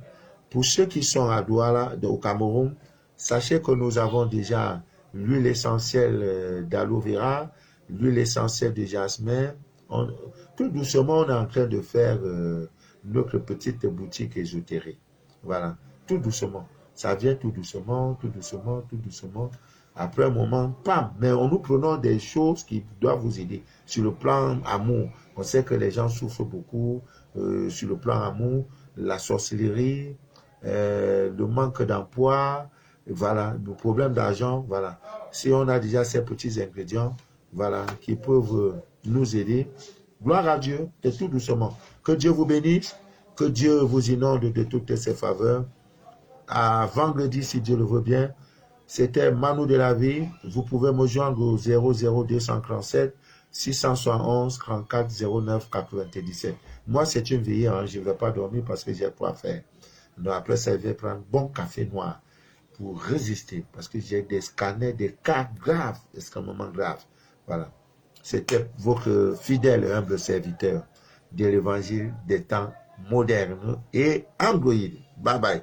Pour ceux qui sont à Douala, au Cameroun, sachez que nous avons déjà l'huile essentielle d'aloe vera, l'huile essentielle de jasmin. Tout doucement, on est en train de faire notre petite boutique ésotérique. Voilà, tout doucement. Ça vient tout doucement, tout doucement, tout doucement. Après un moment, pam, mais nous prenons des choses qui doivent vous aider. Sur le plan amour, on sait que les gens souffrent beaucoup. Sur le plan amour, la sorcellerie, le manque d'emploi, voilà, le problème d'argent, voilà. Si on a déjà ces petits ingrédients, voilà, qui peuvent nous aider, gloire à Dieu, et tout doucement. Que Dieu vous bénisse, que Dieu vous inonde de toutes ses faveurs. À vendredi, si Dieu le veut bien. C'était Manou de la vie. Vous pouvez me joindre au 00237 671 34 09 97. Moi, c'est une veillée, hein. Je ne vais pas dormir parce que j'ai quoi faire. Donc après ça, je vais prendre un bon café noir pour résister parce que j'ai des scanners, des cas graves, extrêmement graves. Voilà. C'était votre fidèle et humble serviteur de l'évangile des temps modernes et androïdes. Bye bye.